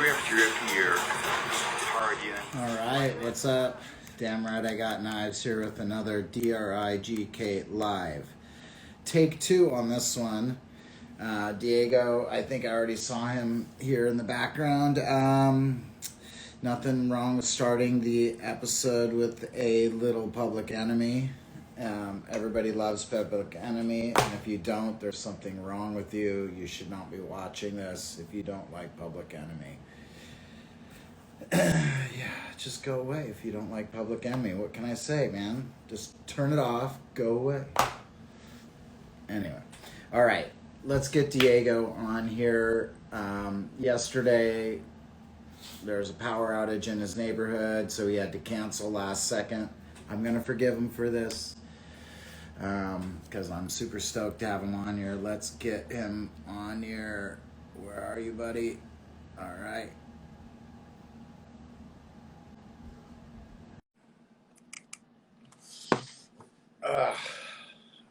here partying. All right, what's up? Damn right I got knives here with another DRIGK live. Take two on this one. Diego, I think I already saw him here in the background. Nothing wrong with starting the episode with a little Public Enemy. Everybody loves Public Enemy, and if you don't, there's something wrong with you. You should not be watching this if you don't like Public Enemy. Yeah, just go away if you don't like Public Enemy. What can I say, man? Just turn it off, go away. Anyway, all right, let's get Diego on here. Yesterday, there was a power outage in his neighborhood, so he had to cancel last second. I'm going to forgive him for this because I'm super stoked to have him on here. Let's get him on here. Where are you, buddy? All right.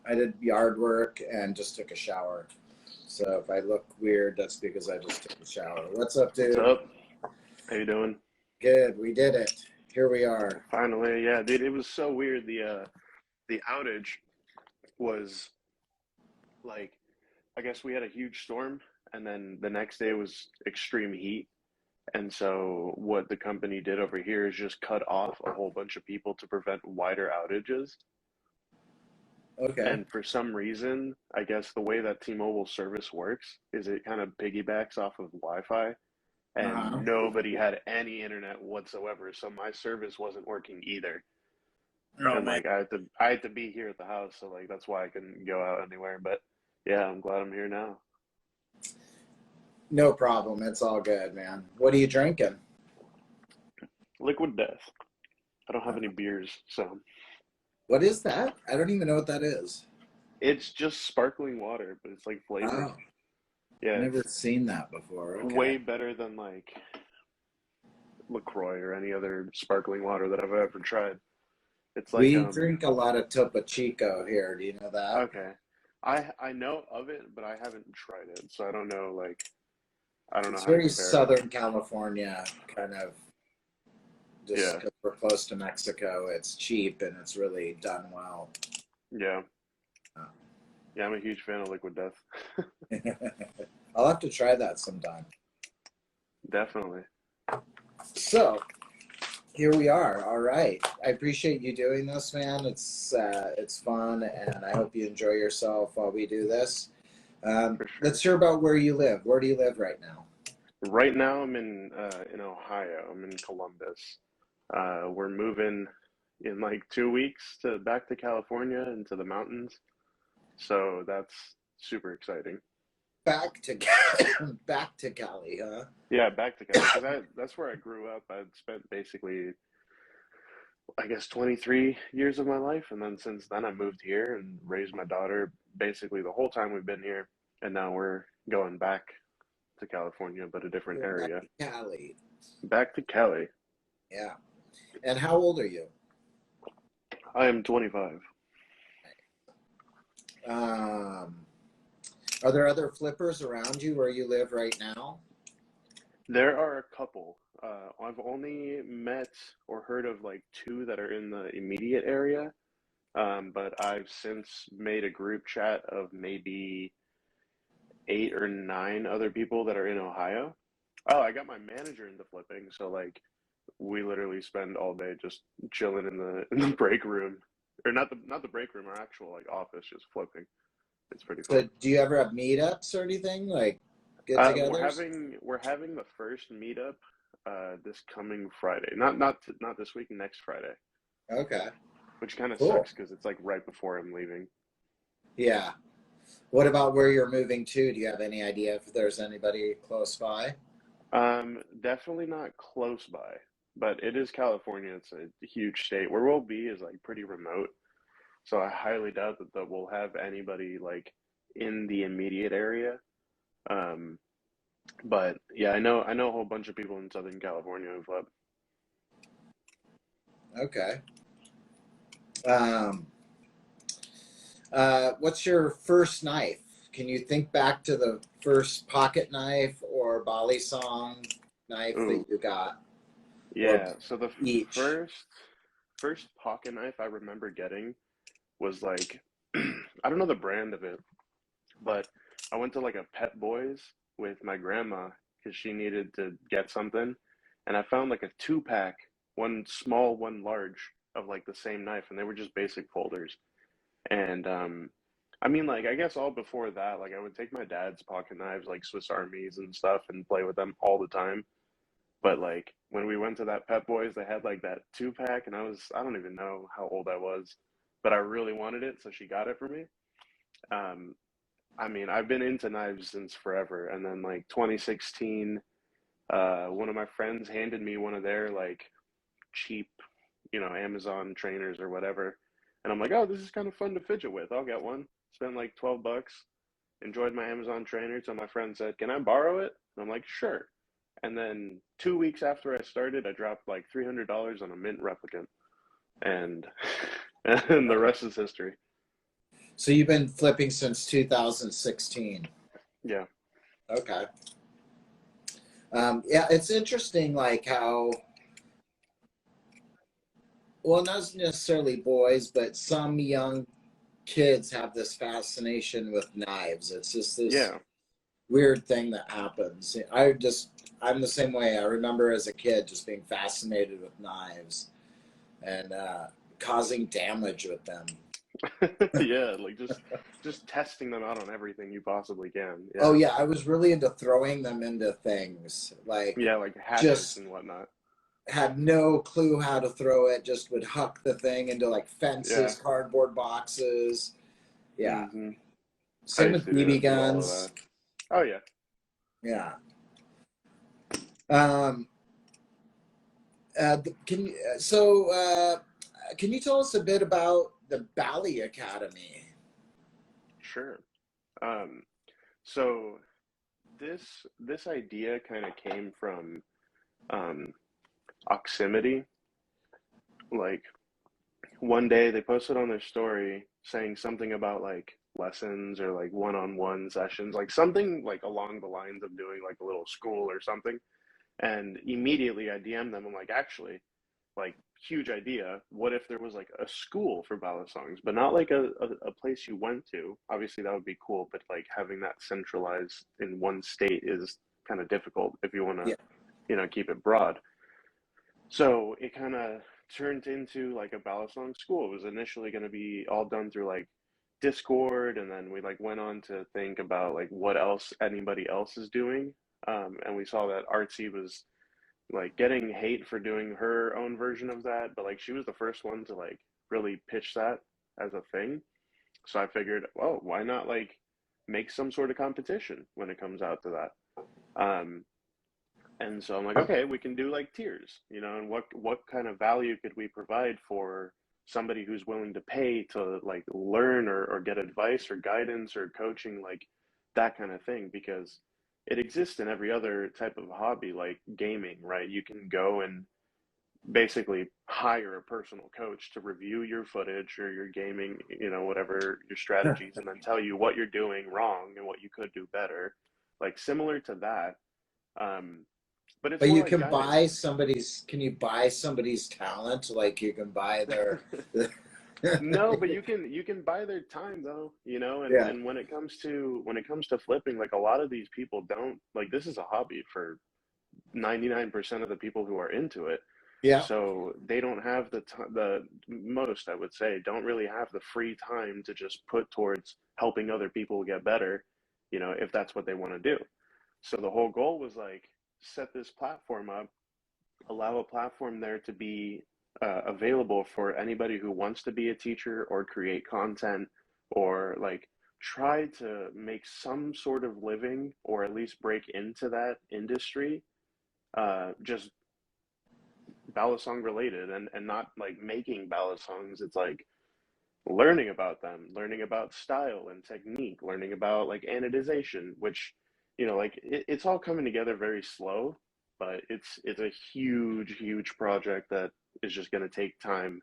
I did yard work and just took a shower. So if I look weird, that's because I just took a shower. What's up, dude? What's up? How you doing? Good. We did it. Here we are. Finally, yeah, dude. It was so weird. The outage was like, I guess we had a huge storm, and then the next day was extreme heat. And so what the company did over here is just cut off a whole bunch of people to prevent wider outages. Okay. And for some reason, I guess the way that T-Mobile service works is it kind of piggybacks off of Wi-Fi, and nobody had any internet whatsoever. So my service wasn't working either. And like I had to be here at the house, so like that's why I couldn't go out anywhere. But yeah, I'm glad I'm here now. No problem. It's all good, man. What are you drinking? Liquid Death. I don't have any beers, so. What is that? I don't even know what that is. It's just sparkling water, but it's like flavored. Oh. Yeah, I've never seen that before. Okay. Way better than like LaCroix or any other sparkling water that I've ever tried. It's like we drink a lot of Topo Chico here. Do you know that? Okay. I know of it, but I haven't tried it, so I don't know. Like, I don't know. It's how to very compare Southern California kind of. Just because we're close to Mexico, it's cheap and it's really done well. Yeah. Yeah, I'm a huge fan of Liquid Death. I'll have to try that sometime. Definitely. So, here we are. All right. I appreciate you doing this, man. It's fun, and I hope you enjoy yourself while we do this. For sure. Let's hear about where you live. Where do you live right now? Right now, I'm in Ohio. I'm in Columbus. We're moving in like 2 weeks back to California into the mountains. So that's super exciting. Back to Cali, huh? Yeah, back to Cali. 'Cause that's where I grew up. I'd spent basically, I guess, 23 years of my life. And then since then, I moved here and raised my daughter basically the whole time we've been here. And now we're going back to California, but a different area. Back to Cali. Back to Cali. Yeah. And how old are you? I am 25. Are there other flippers around you where you live right now? There are a couple. I've only met or heard of like 2 that are in the immediate area. But I've since made a group chat of maybe 8 or 9 other people that are in Ohio. Oh, I got my manager into flipping, so like we literally spend all day just chilling in the break room, or not the break room, our actual like office, just flipping. It's pretty fun. So do you ever have meetups or anything, like get-togethers? We're having the first meetup this coming Friday. Not this week, next Friday. Okay. Which kind of sucks because it's like right before I'm leaving. Yeah. What about where you're moving to? Do you have any idea if there's anybody close by? Definitely not close by, but it is California. It's a huge state. Where we'll be is like pretty remote. So I highly doubt that we'll have anybody like in the immediate area. But yeah, I know a whole bunch of people in Southern California who flip. Okay. What's your first knife? Can you think back to the first pocket knife or Balisong knife that Ooh, you got, or yeah. So the each? first pocket knife I remember getting was like I don't know the brand of it, but I went to like a Pet Boys with my grandma because she needed to get something, and I found like a two pack, one small, one large of like the same knife, and they were just basic folders. And I mean, like I guess all before that, like I would take my dad's pocket knives, like Swiss Armies and stuff, and play with them all the time. But like when we went to that Pet Boys, they had like that two pack, and I don't even know how old I was, but I really wanted it, so she got it for me. Um, I mean, I've been into knives since forever, and then like 2016, one of my friends handed me one of their like cheap, Amazon trainers or whatever, and I'm like, oh, this is kind of fun to fidget with. I'll get one. Spent like 12 bucks. Enjoyed my Amazon trainer. So my friend said, can I borrow it? And I'm like, sure. And then 2 weeks after I started, I dropped like $300 on a mint replicant, and and the rest is history. So you've been flipping since 2016. Yeah. Okay. Yeah, it's interesting, like how, well, not necessarily boys, but some young kids have this fascination with knives. It's just this Yeah. weird thing that happens. I'm the same way. I remember as a kid just being fascinated with knives and causing damage with them. Yeah, like just testing them out on everything you possibly can. Oh Yeah. yeah, I was really into throwing them into things. Like Yeah, like hatchets just and whatnot. had no clue how to throw it, just would huck the thing into like Yeah. fences, cardboard boxes. Yeah. Hmm. I Same used with to BB do all of guns. that. Oh yeah. Yeah. Um, can you tell us a bit about the Bally Academy? Sure. Um, so this idea kind of came from um, Oximity. Like one day they posted on their story saying something about like lessons or like one-on-one sessions, like something like along the lines of doing like a little school or something. And immediately I DM'd them. I'm like, actually, like huge idea. What if there was like a school for Balisongs, but not like a place you went to? Obviously, that would be cool, but like having that centralized in one state is kind of difficult if you want to, Yeah. keep it broad. So it kind of turned into like a Balisong school. It was initially going to be all done through like Discord, and then we like went on to think about like what else anybody else is doing. And we saw that Artsy was like getting hate for doing her own version of that, but like she was the first one to like really pitch that as a thing. So I figured, well, why not like make some sort of competition when it comes out to that? And so I'm like, okay, we can do like tiers, and what kind of value could we provide for somebody who's willing to pay to like learn or get advice or guidance or coaching, like that kind of thing, because it exists in every other type of hobby, like gaming, right? You can go and basically hire a personal coach to review your footage or your gaming, whatever your strategies, and then tell you what you're doing wrong and what you could do better, like similar to that. Um, but it's But more you like can guidance. buy somebody's. Can you buy somebody's talent? Like you can buy their. No, but you can buy their time though, and Yeah. and when it comes to flipping, like a lot of these people don't like this is a hobby for 99% of the people who are into it. Yeah. So they don't have the most, I would say, don't really have the free time to just put towards helping other people get better, if that's what they want to do. So the whole goal was like set this platform up, allow a platform there to be available for anybody who wants to be a teacher or create content or like try to make some sort of living or at least break into that industry, just balisong related, and not like making balisongs. It's like learning about them, learning about style and technique, learning about like anodization, which like it's all coming together very slow, but it's a huge, huge project that is just going to take time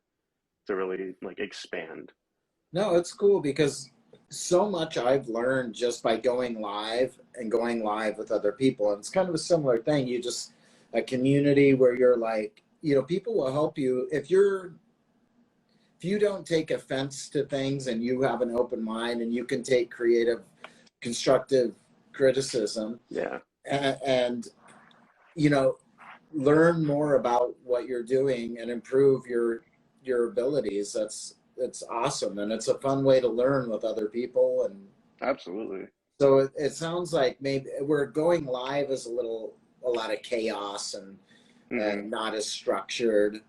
to really like expand. No, it's cool because so much I've learned just by going live and going live with other people. And it's kind of a similar thing. You just a community where you're like, people will help you if you don't take offense to things and you have an open mind and you can take creative, constructive criticism Yeah. and learn more about what you're doing and improve your abilities. That's awesome, and it's a fun way to learn with other people. And Absolutely. so it sounds like maybe we're going live as a lot of chaos Hmm. and not as structured.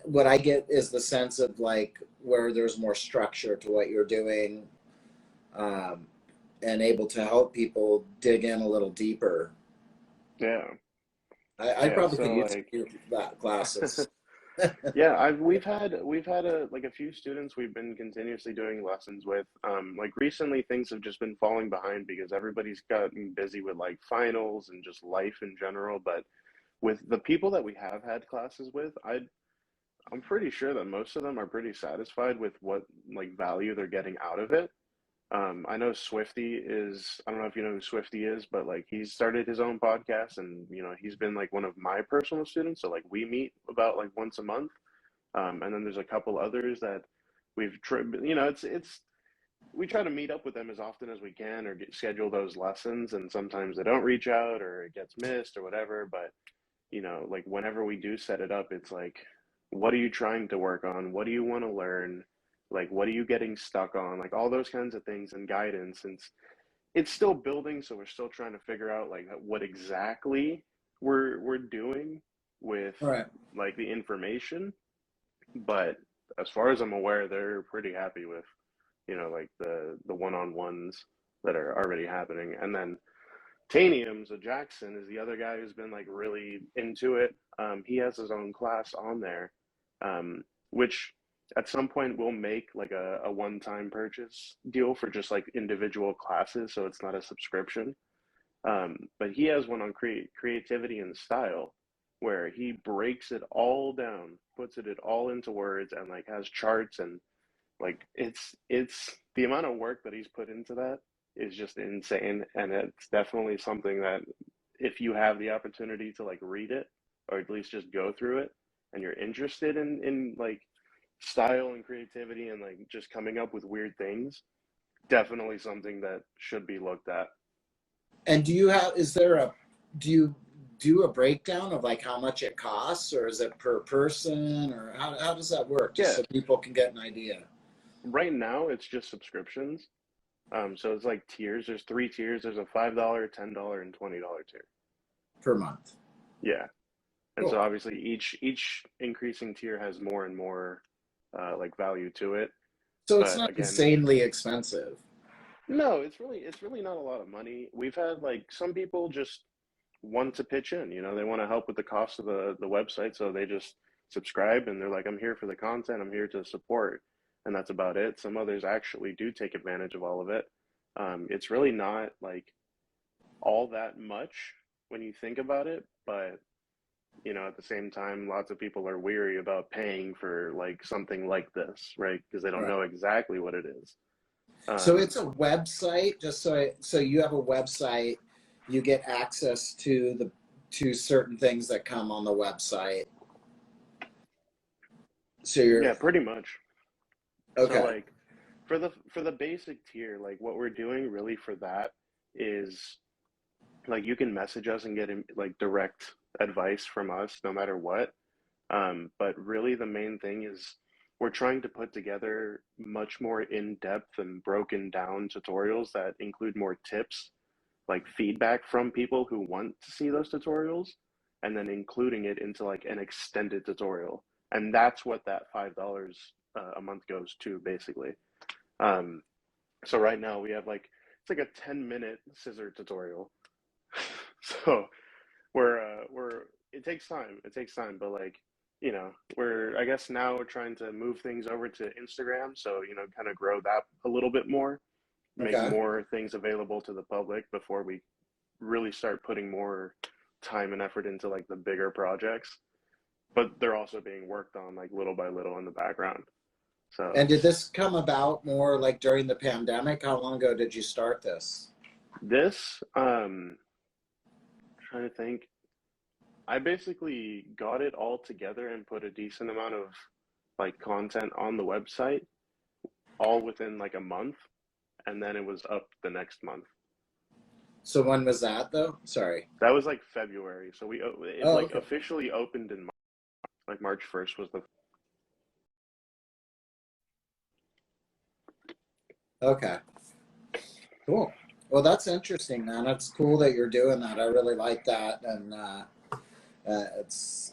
What I get is the sense of like where there's more structure to what you're doing, um, and able to help people dig in a little deeper. Yeah. I Yeah. probably could So use like, that classes. yeah, we've had like a few students we've been continuously doing lessons with. Like recently things have just been falling behind because everybody's gotten busy with like finals and just life in general. But with the people that we have had classes with, I'm pretty sure that most of them are pretty satisfied with what like value they're getting out of it. I know Swifty is, I don't know if you know who Swifty is, but like he's started his own podcast and he's been like one of my personal students. So like we meet about like once a month. And then there's a couple others that we've tried, it's, we try to meet up with them as often as we can or schedule those lessons. And sometimes they don't reach out or it gets missed or whatever. But like whenever we do set it up, it's like, what are you trying to work on? What do you want to learn? Like, what are you getting stuck on? Like all those kinds of things and guidance. And it's still building, so we're still trying to figure out like what exactly we're doing with All right. like the information. But as far as I'm aware, they're pretty happy with, like the one-on-ones that are already happening. And then Tanium, so Jackson is the other guy who's been like really into it. He has his own class on there, which at some point we'll make like a one-time purchase deal for just like individual classes, so it's not a subscription. But he has one on creativity and style, where he breaks it all down, puts it all into words, and like has charts and like it's the amount of work that he's put into that is just insane, and it's definitely something that if you have the opportunity to like read it or at least just go through it and you're interested in like style and creativity and like just coming up with weird things, definitely something that should be looked at. And do you do a breakdown of like how much it costs, or is it per person, or how does that work? Just Yeah, so people can get an idea right now it's just subscriptions. So it's like tiers. There's three tiers. There's a $5, $10, and $20 tier. per month. Yeah. And so Cool. obviously each increasing tier has more and more like value to it. So it's But not again, insanely expensive. no, it's really not a lot of money. We've had like some people just want to pitch in, they want to help with the cost of the website, so they just subscribe and they're like, I'm here for the content, I'm here to support, and that's about it. Some others actually do take advantage of all of it. It's really not like all that much when you think about it, but at the same time, lots of people are weary about paying for like something like this, right? Because they don't Right. know exactly what it is. So Um, it's a website. Just so you have a website, you get access to certain things that come on the website. So you're yeah, pretty much. So okay. like for the basic tier, like what we're doing really for that is like you can message us and get like direct advice from us no matter what. But really the main thing is we're trying to put together much more in-depth and broken down tutorials that include more tips, like feedback from people who want to see those tutorials, and then including it into like an extended tutorial. And that's what that $5 a month goes to basically. Um, so right now we have like it's like a 10-minute scissor tutorial. So we're it takes time. It takes time, but like, we're I guess now we're trying to move things over to Instagram, so kind of grow that a little bit more, make Okay. more things available to the public before we really start putting more time and effort into like the bigger projects. But they're also being worked on like little by little in the background. So And did this come about more like during the pandemic? How long ago did you start this? this trying to think. I basically got it all together and put a decent amount of like content on the website all within like a month, and then it was up the next month. So when was that though? Sorry. That was like February. So it Oh, like okay. officially opened in like March 1st was the. Okay. Cool. Well, that's interesting, man. It's cool that you're doing that. I really like that, and it's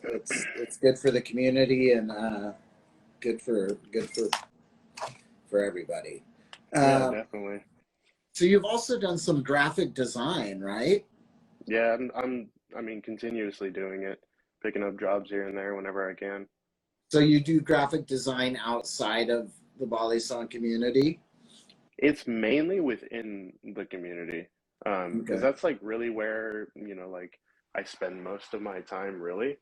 good for the community and good for everybody. Yeah, Um, definitely. so you've also done some graphic design, right? Yeah, I mean continuously doing it, picking up jobs here and there whenever I can. So you do graphic design outside of the Balisong community? It's mainly within the community, because Okay. that's like really where, like I spend most of my time really.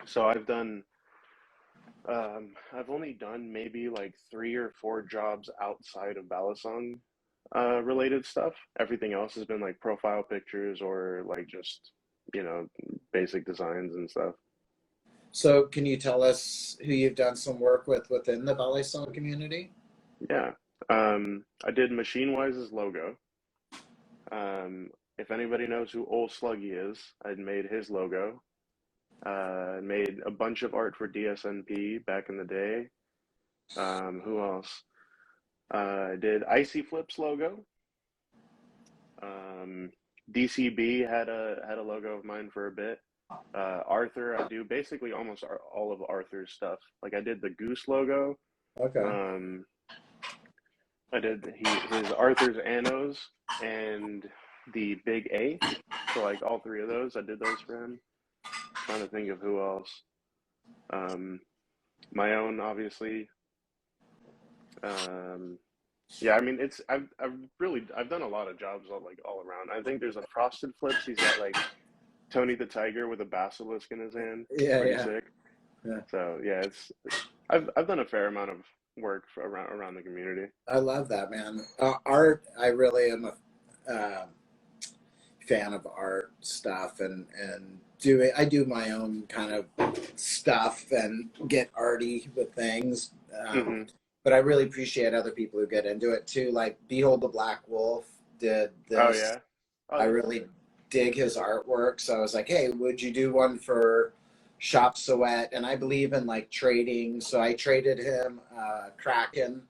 So I've only done maybe like 3 or 4 jobs outside of Balisong related stuff. Everything else has been like profile pictures or like just, you know, basic designs and stuff. So can you tell us who you've done some work with within the Balisong community? Yeah. I did Machine Wise's logo. Um, if anybody knows who Old Sluggy is, I'd made his logo. Made a bunch of art for DSNP back in the day. Who else? I did Icy Flip's logo. Um, DCB had a logo of mine for a bit. Arthur, I do basically almost all of Arthur's stuff. Like I did the Goose logo. Okay. Um, I did his Arthur's Annos and the Big A. So like all 3 of those, I did those for him. Trying to think of who else. Um, my own, obviously. Um, yeah, I mean, I've done a lot of jobs all around. I think there's a Frosted Flips. He's got like Tony the Tiger with a basilisk in his hand. It's Yeah, pretty yeah, sick. yeah. So yeah, I've done a fair amount of work for around the community. I love that, man. Art, I really am a fan of art stuff, and I do my own kind of stuff and get arty with things. Hmm. But I really appreciate other people who get into it too. Like Behold the Black Wolf did Oh this. yeah. Oh, I that's really sick. dig his artwork. So I was like, hey, would you do one for Shop Soet? And I believe in like trading. So I traded him Kraken,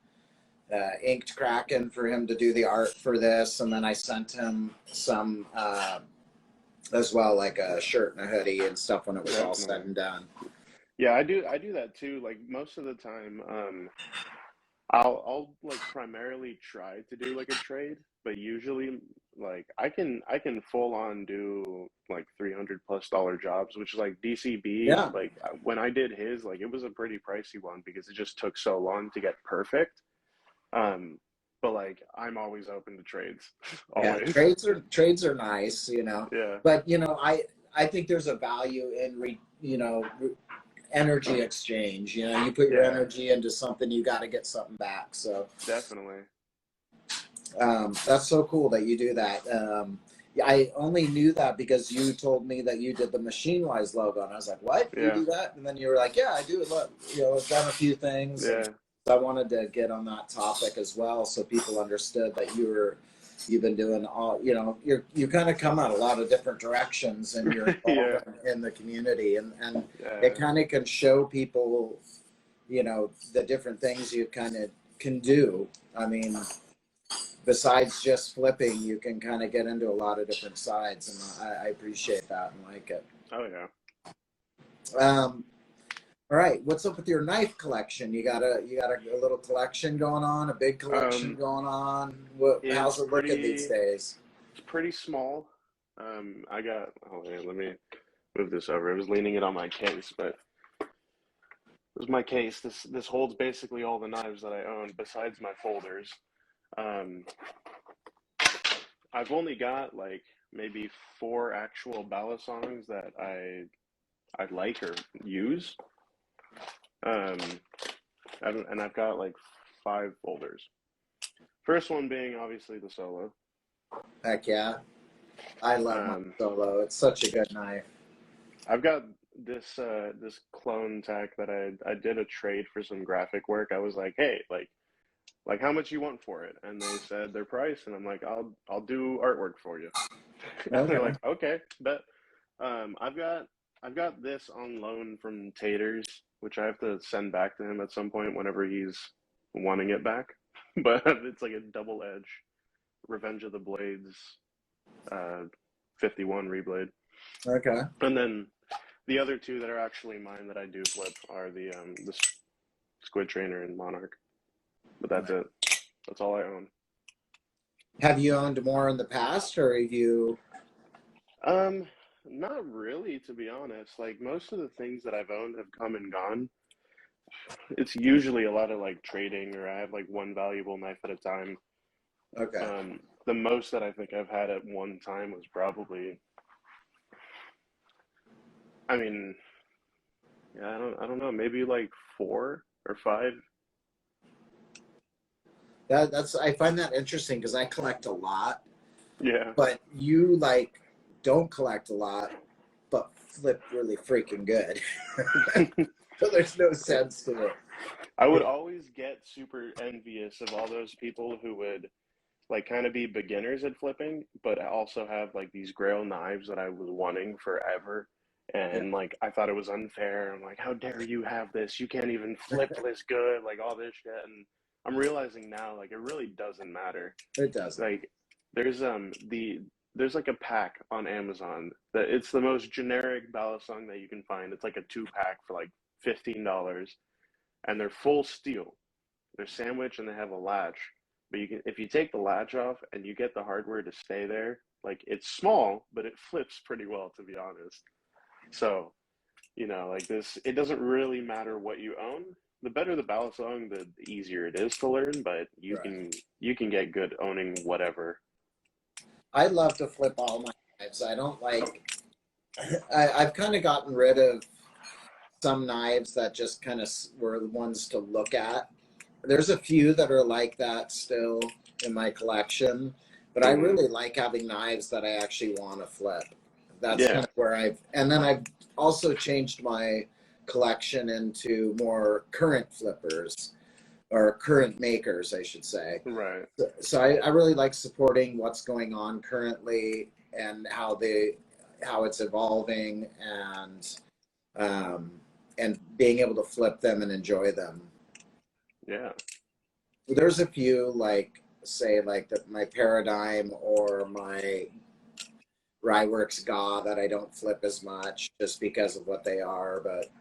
inked Kraken for him to do the art for this. And then I sent him some as well, like a shirt and a hoodie and stuff when it was all said Definitely. and done. Yeah, I do that too. Like most of the time, I'll like primarily try to do like a trade, but usually like I can full on do like $300+ jobs, which is like DCB. Yeah. Like when I did his, like it was a pretty pricey one because it just took so long to get perfect. Um, but like I'm always open to trades, Yeah, always. trades are nice, Yeah, but I think there's a value in energy exchange. You put your yeah, energy into something, you got to get something back. So definitely. that's so cool that you do that. Yeah, I only knew that because you told me that you did the Machine Wise logo, and I was like, "What? You Yeah, do that?" And then you were like, "Yeah, I do it. Look, I've done a few things," and yeah, so I wanted to get on that topic as well, so people understood that you've been doing all. You kind of come out a lot of different directions, and you're yeah, involved in the community, and it yeah, kind of can show people, the different things you kind of can do. I mean, besides just flipping, you can kind of get into a lot of different sides, and I appreciate that and like it. oh yeah. Um, all right, what's up with your knife collection? You got a little collection going on, a big collection Um, going on. How's it's it looking these pretty days? it's pretty small. I got, oh man, let me move this over. I was leaning it on my case, but it was my case. This holds basically all the knives that I own besides my folders. Um, I've only got like maybe 4 actual Balisongs that I like or use. Um, and I've got like 5 folders. First one being obviously the Solo. Heck yeah, I love my Um, solo. It's such a good knife. I've got this clone tech that I did a trade for some graphic work. I was like, hey, like how much you want for it? And they said their price, and I'm like, I'll do artwork for you. And they're Okay. like, okay, bet. I've got this on loan from Taters, which I have to send back to him at some point whenever he's wanting it back. But it's like a double edge Revenge of the Blades, uh, 51 reblade, Okay. and then the other two that are actually mine that I do flip are the Squid Trainer and Monarch. But that's it. That's all I own. Have you owned more in the past, or have you? Um, Not really, to be honest. Like most of the things that I've owned have come and gone. It's usually a lot of like trading, or I have like one valuable knife at a time. Okay. The most that I think I've had at one time was probably, I mean, yeah, I don't know, maybe like 4 or 5. That's I find that interesting because I collect a lot, Yeah. but you like don't collect a lot, but flip really freaking good. So there's no sense to it. I would always get super envious of all those people who would like kind of be beginners at flipping, but I also have like these grail knives that I was wanting forever. Yeah, And like I thought it was unfair. I'm like, how dare you have this? You can't even flip this good, like all this shit. And I'm realizing now, like it really doesn't matter. it doesn't. Like there's there's like a pack on Amazon that it's the most generic Balisong that you can find. It's like a 2 pack for like $15, and they're full steel. They're sandwiched and they have a latch. But you can, if you take the latch off and you get the hardware to stay there, like it's small, but it flips pretty well, to be honest. So, like this, it doesn't really matter what you own. The better the ballot song, the easier it is to learn. But Right. you can get good owning whatever. I love to flip all my knives. I don't like. I've kind of gotten rid of some knives that just kind of were the ones to look at. There's a few that are like that still in my collection, but I Hmm. really like having knives that I actually want to flip. That's kind Yeah, of where and then I've also changed my collection into more current flippers or current makers, I should say. right. So I really like supporting what's going on currently and how it's evolving um, and being able to flip them and enjoy them. Yeah. There's a few like say like my Paradigm or my Ryworks GA that I don't flip as much just because of what they are, but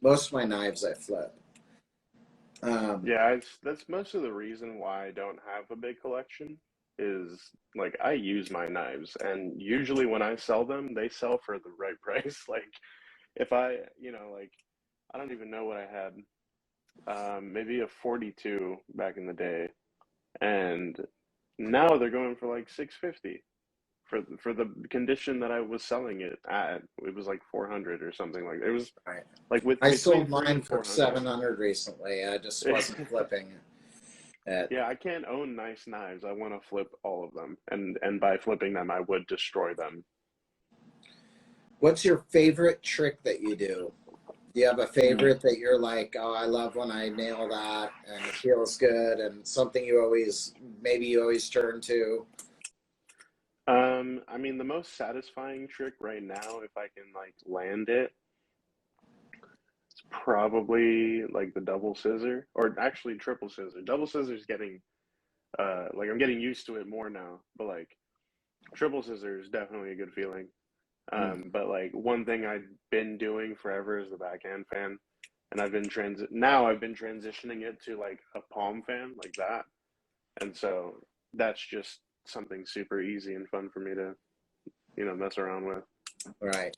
most of my knives I flip. Um, Yeah, that's most of the reason why I don't have a big collection is like I use my knives, and usually when I sell them, they sell for the right price. Like if like I don't even know what I had, maybe a 42 back in the day, and now they're going for like 650 for the condition that I was selling it at. It was like 400 or something like it was right. like with I between sold three mine and for 400. 700 recently. I just wasn't flipping it. Yeah, I can't own nice knives. I want to flip all of them, and by flipping them, I would destroy them. What's your favorite trick that you do? Do you have a Hmm. favorite that you're like, oh, I love when I nail that and it feels good and something maybe you always turn to? I mean, the most satisfying trick right now, if I can like land it, it's probably like the double scissor, or actually triple scissor. Double scissor is getting, like I'm getting used to it more now, but like triple scissor is definitely a good feeling. Hmm. But like one thing I've been doing forever is the backhand fan, and I've been transitioning it to like a palm fan like that, and so that's just something super easy and fun for me to mess around with. Right.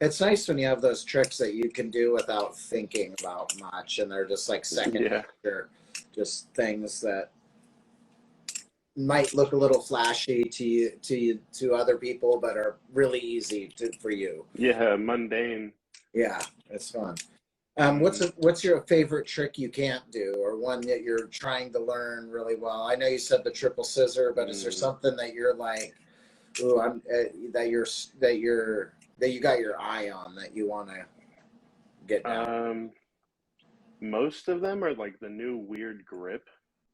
It's nice when you have those tricks that you can do without thinking about much and they're just like second Yeah, nature, just things that might look a little flashy to other people, but are really easy for you. yeah, mundane. Yeah, it's fun. Hmm. What's your favorite trick you can't do, or one that you're trying to learn really well? I know you said the triple scissor, but is there Mm. something that you're like, ooh, that you're that you got your eye on that you want to get down? Most of them are like the new weird grip,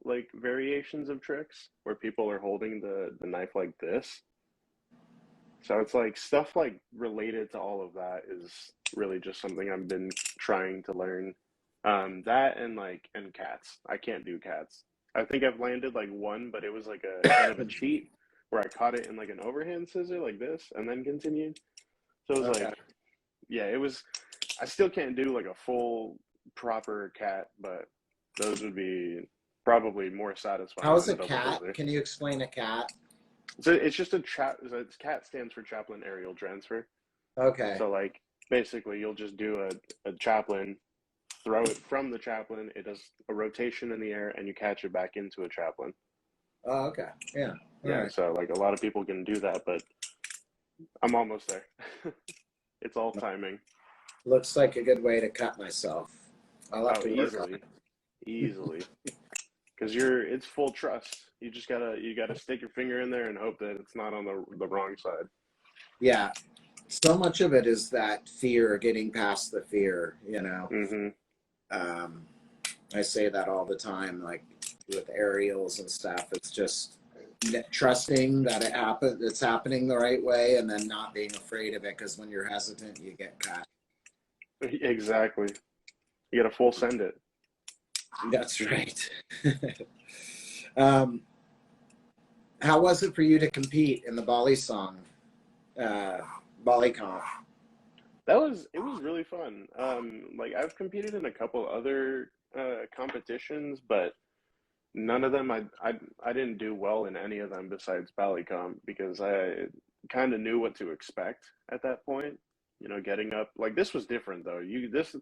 like variations of tricks where people are holding the knife like this. So it's like stuff like related to all of that is really just something I've been trying to learn. That and like and cats. I can't do cats. I think I've landed like one, but it was like a kind of a cheat where I caught it in like an overhand scissor like this and then continued. So it was Okay. like, yeah, it was. I still can't do like a full proper cat, but those would be probably more How satisfying is than a double cat? dizzy. Can you explain a cat? So it's just a chat. It's CAT stands for chaplain aerial transfer. Okay. So like basically you'll just do a chaplain, throw it from the chaplain, it does a rotation in the air and you catch it back into a chaplain. Oh, okay. Yeah. All Yeah, right. so like a lot of people can do that, but I'm almost there. It's all timing. Looks like a good way to cut myself. I'll have Oh, to work on easily. Easily. Because it's full trust. You gotta stick your finger in there and hope that it's not on the wrong side. Yeah. So much of it is that fear, getting past the fear, you know. Mm-hmm. Um, I say that all the time, like with aerials and stuff. It's just trusting that it's happening the right way, and then not being afraid of it. Because when you're hesitant, you get cut. Exactly. You gotta full send it. That's right. um, how was it for you to compete in the Balisong, uh, Comp? It was really fun. Like I've competed in a couple other competitions, but none of them I didn't do well in any of them besides Ballycomp because I kind of knew what to expect at that point. You know, getting up like this was different though.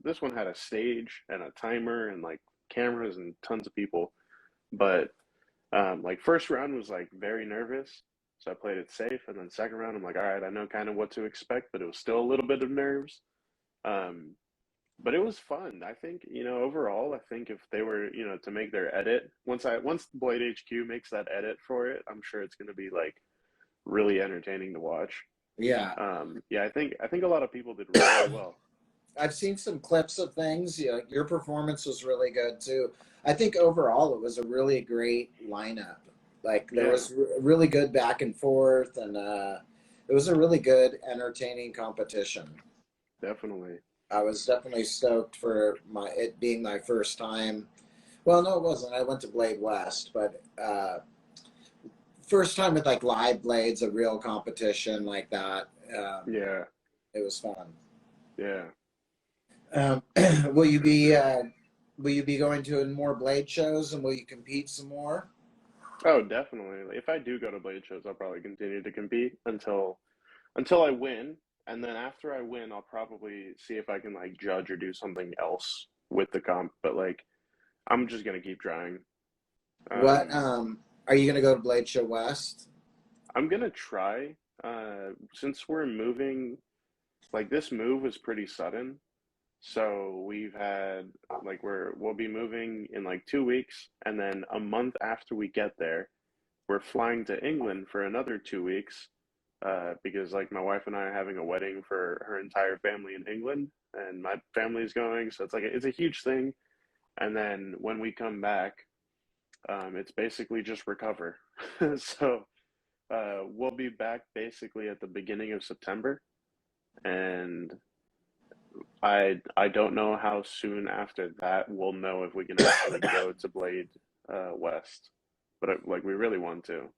This one had a stage and a timer and like cameras and tons of people. But like first round was like very nervous, so I played it safe, and then second round I'm like, all right, I know kind of what to expect, but it was still a little bit of nerves. Um, but it was fun. I think, overall, I think if they were, to make their edit, once Blade HQ makes that edit for it, I'm sure it's going to be like really entertaining to watch. Yeah, Yeah, I think a lot of people did really well. I've seen some clips of things. Your performance was really good too. I think overall it was a really great lineup. Like there Yeah, was really good back and forth, and it was a really good, entertaining competition. definitely. I was definitely stoked for it being my first time. Well, no, it wasn't. I went to Blade West, but first time with like live blades, a real competition like that. Yeah, It was fun. yeah. Um, will you be going to more blade shows, and will you compete some more? Oh, definitely. If I do go to Blade shows, I'll probably continue to compete until I win, and then after I win, I'll probably see if I can like judge or do something else with the comp. But like, I'm just gonna keep trying. What Um, are you going to go to Blade Show West? I'm gonna try. Since we're moving, like this move was pretty sudden, so we've had like we'll be moving in like 2 weeks, and then a month after we get there, we're flying to England for another 2 weeks. Because like my wife and I are having a wedding for her entire family in England, and my family's going, so it's a huge thing. And then when we come back, it's basically just recover. So we'll be back basically at the beginning of September, and I don't know how soon after that we'll know if we can actually go to Blade West, but like we really want to.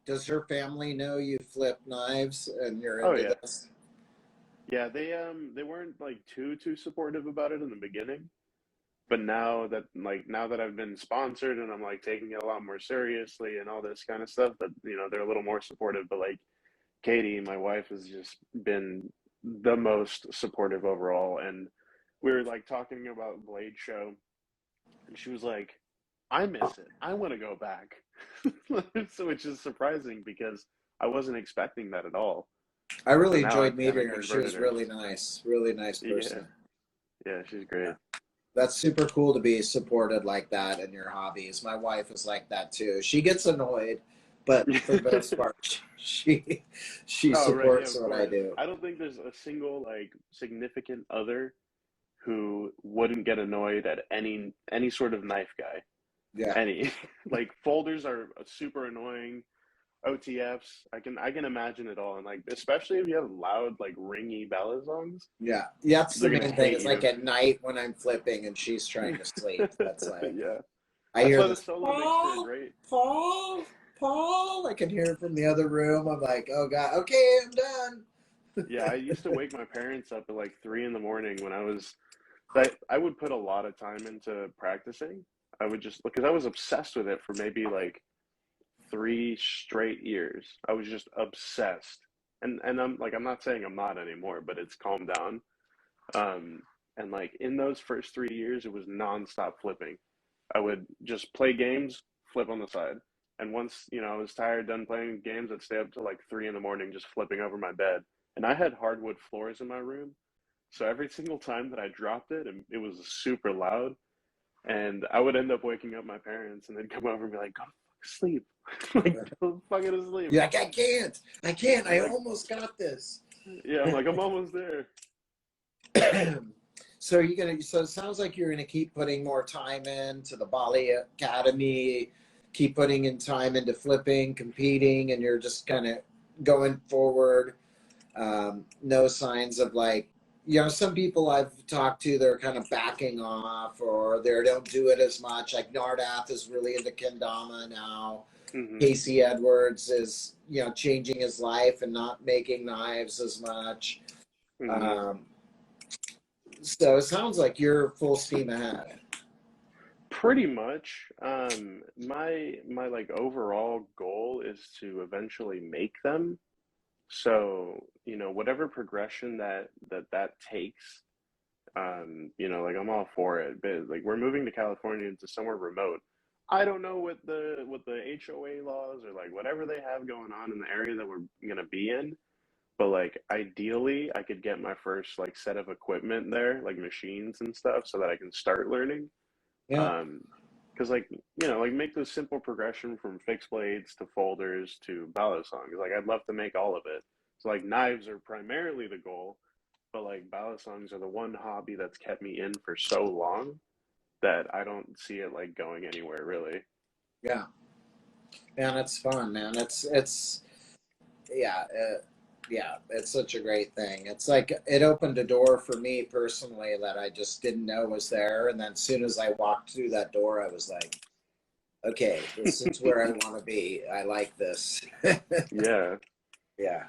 Does her family know you flip knives and you're Oh into yeah, this? yeah. They weren't like too supportive about it in the beginning, but now that I've been sponsored and I'm like taking it a lot more seriously and all this kind of stuff, that they're a little more supportive. But like Katie, my wife, has just been the most supportive overall. And we were like talking about Blade Show, and she was like, "I miss it. I want to go back." So which is surprising because I wasn't expecting that at all. I So really now enjoyed I've kind meeting of her. She converted was her. really nice Yeah, person. yeah, she's great. That's super cool to be supported like that in your hobbies. My wife is like that too. She gets annoyed, but for the most part, she Oh, right, yeah, supports of what I course. do. I don't think there's a single like significant other who wouldn't get annoyed at any sort of knife guy. Yeah, Any like folders are super annoying. OTFs, I can imagine it all, and like especially if you have loud like ringy balisongs, yeah. That's the they're gonna main thing. hate Is like you. at night when I'm flipping and she's trying to sleep. That's like Yeah, I that's hear why the this solo makes for a Paul, great. Paul, Paul. I can hear it from the other room. I'm like, oh god, okay, I'm done. Yeah, I used to wake my parents up at like 3 in the morning when I would put a lot of time into practicing. I would just because I was obsessed with it for maybe like 3 straight years. I was just obsessed. And I'm not saying I'm not anymore, but it's calmed down. Um, and like in those first 3 years, it was nonstop flipping. I would just play games, flip on the side. And once, I was tired, done playing games, I'd stay up till like 3 in the morning just flipping over my bed. And I had hardwood floors in my room. So every single time that I dropped it, and it was super loud, and I would end up waking up my parents, and they'd come over and be like, "Go to sleep, like go fucking to sleep." You're like, I can't. I'm I like, almost got this. yeah, I'm like, I'm almost there. So you're gonna. So it sounds like you're gonna keep putting more time into the Bali Academy, keep putting in time into flipping, competing, and you're just kind of going forward. No signs of like, some people I've talked to, they're kind of backing off or they don't do it as much. Like Nardath is really into kendama now. Hmm. Casey Edwards is, changing his life and not making knives as much. Hmm. Um, so it sounds like you're full steam ahead. Pretty much. My like overall goal is to eventually make them. So, whatever progression that takes, like I'm all for it. But like we're moving to California into somewhere remote. I don't know what the HOA laws or like whatever they have going on in the area that we're gonna be in. But like ideally, I could get my first like set of equipment there, like machines and stuff, so that I can start learning. Yeah, Um, because like like make the simple progression from fixed blades to folders to balisongs. Like I'd love to make all of it. So like knives are primarily the goal, but like balisongs are the one hobby that's kept me in for so long that I don't see it like going anywhere really. yeah, man, it's fun, man. It's yeah, yeah, it's such a great thing. It's like it opened a door for me personally that I just didn't know was there, and then as soon as I walked through that door, I was like, okay, this is where I want to be. I like this. Yeah. Yeah.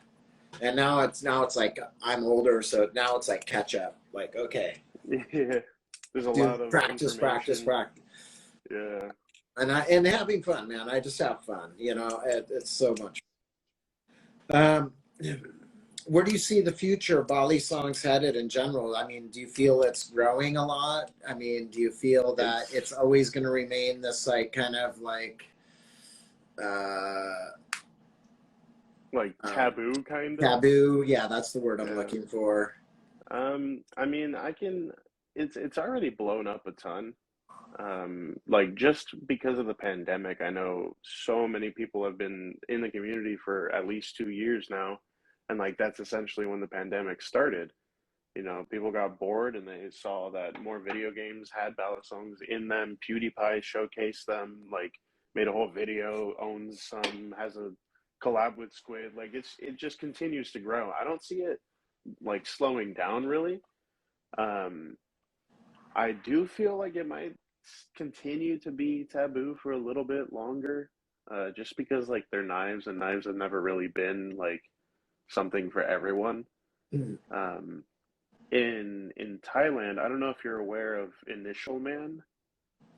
And now it's like I'm older, so now it's like catch up. Like, okay, Yeah. There's a do lot of practice, practice, information. practice. Yeah. And having fun, man. I just have fun. It's so much. Um, where do you see the future of Balisongs headed in general? I mean, do you feel it's growing a lot? I mean, do you feel that It's it's always going to remain this like kind of like uh, like um, taboo kind of. taboo? Yeah, that's the word I'm Yeah. looking for. I mean, it's already blown up a ton. Like just because of the pandemic, I know so many people have been in the community for at least 2 years now, and like that's essentially when the pandemic started. People got bored and they saw that more video games had balisongs in them. PewDiePie showcased them, like made a whole video, owns some, has a collab with Squid. Like it just continues to grow. I don't see it like slowing down really. Um, I do feel like it might continue to be taboo for a little bit longer, just because like they're knives and knives have never really been like something for everyone. Mm. Um, in Thailand, I don't know if you're aware of Initial Man,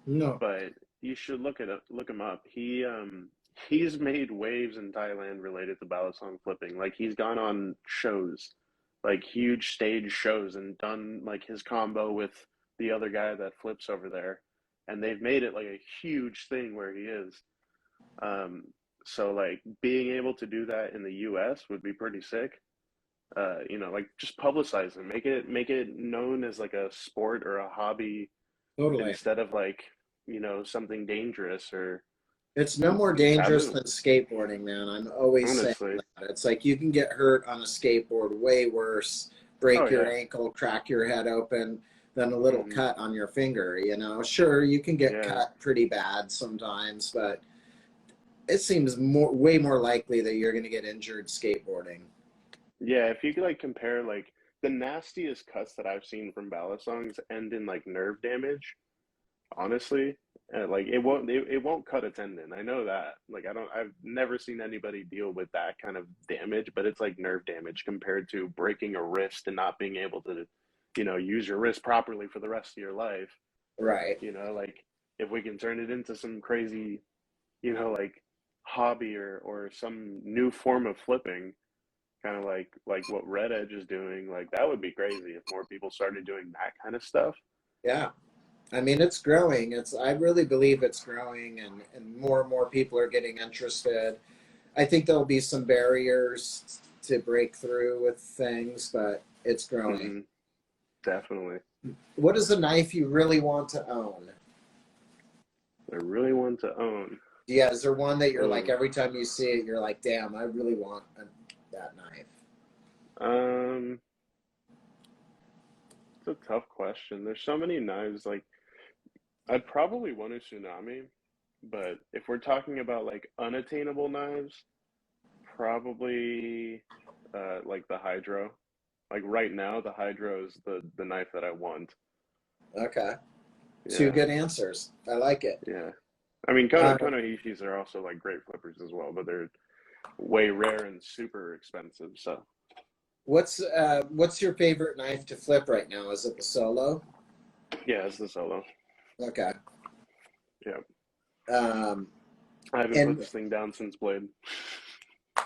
No, but you should look him up. He's made waves in Thailand related to balisong flipping. Like he's gone on shows, like huge stage shows, and done like his combo with the other guy that flips over there, and they've made it like a huge thing where he is. Um, so like being able to do that in the U.S. would be pretty sick. Like just publicize it, make it known as like a sport or a hobby totally. instead of like something dangerous or. It's no more dangerous Haven't, than skateboarding, man. I'm always saying honestly. that. It's like you can get hurt on a skateboard way worse, Oh break your yeah. ankle, crack your head open than a little Hmm. cut on your finger, you know? Sure, you can get Yeah. cut pretty bad sometimes, but it seems way more likely that you're going to get injured skateboarding. Yeah, if you could like compare like the nastiest cuts that I've seen from Balisongs end in like nerve damage, honestly. Like it won't cut a tendon. I know that. Like I've never seen anybody deal with that kind of damage, but it's like nerve damage compared to breaking a wrist and not being able to, use your wrist properly for the rest of your life. Right. Like if we can turn it into some crazy, like hobby or some new form of flipping, kind of like what Red Edge is doing, like that would be crazy if more people started doing that kind of stuff. Yeah. I mean, it's growing. I really believe it's growing, and more people are getting interested. I think there'll be some barriers to break through with things, but it's growing. Hmm. Definitely. What is a knife you really want to own? I really want to own. Yeah, is there one that you're like Oh, every time you see it, you're like, damn, I really want that knife? um, it's a tough question. There's so many knives. Like, I'd probably want a tsunami, but if we're talking about like unattainable knives, probably like the Hydro. Like right now, the Hydro is the knife that I want. Okay, two Yeah, good answers. I like it. yeah. I mean, Uh, Konohishis are also like great flippers as well, but they're way rare and super expensive. So what's your favorite knife to flip right now? Is it the Solo? yeah, it's the Solo. Okay. Yeah, Um, I haven't put and this thing down since Blade.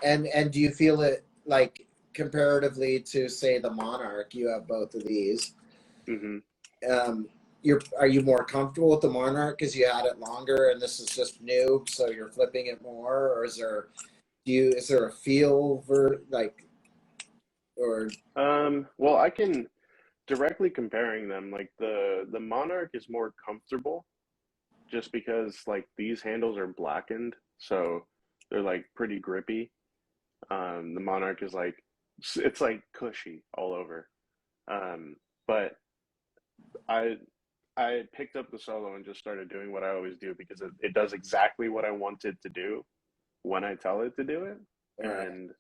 and do you feel it like comparatively to say the Monarch? You have both of these. Hmm. Um, are you more comfortable with the Monarch because you had it longer and this is just new, so you're flipping it more, or is there a feel for like or Well, I can directly comparing them. Like the Monarch is more comfortable just because like these handles are blackened, so they're like pretty grippy. The Monarch is like it's like cushy all over. Um, but I I picked up the Solo and just started doing what I always do because it does exactly what I want it to do when I tell it to do it. right? And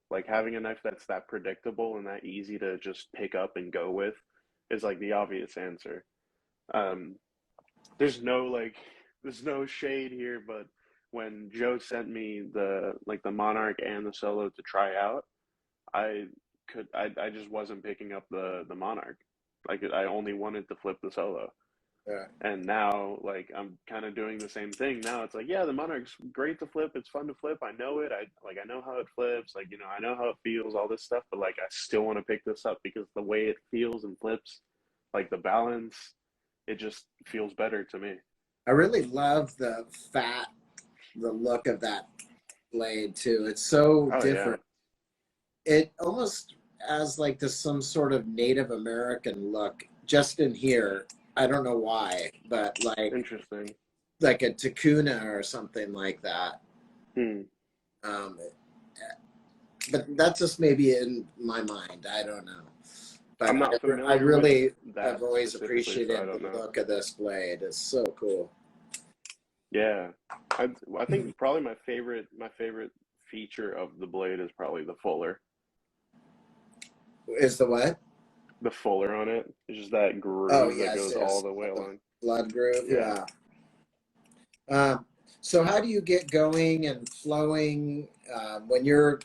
like having a knife that's that predictable and that easy to just pick up and go with is like the obvious answer. Um, there's no like there's no shade here, but when Joe sent me the Monarch and the Solo to try out, I I just wasn't picking up the Monarch. Like I only wanted to flip the Solo. Right. And now, like, I'm kind of doing the same thing. Now it's like, yeah, the Monarch's great to flip. It's fun to flip. I know it. I know how it flips. Like, I know how it feels, all this stuff. But like, I still want to pick this up because the way it feels and flips, like the balance, it just feels better to me. I really love the look of that blade too. It's so Oh yeah, different. It almost has like this some sort of Native American look just in here. I don't know why, but interesting. like a Takuna or something like that. Hmm. Um, but that's just maybe in my mind. I don't know. But I'm not I familiar with really have that always specifically, so I appreciated don't the know. look of this blade. It's so cool. Yeah, I think probably my favorite feature of the blade is probably the fuller. Is the what? The fuller on it. It's just that Oh groove that yes, goes all yes. the way The along. blood groove. Yeah. Yeah. So how do you get going and flowing when you're?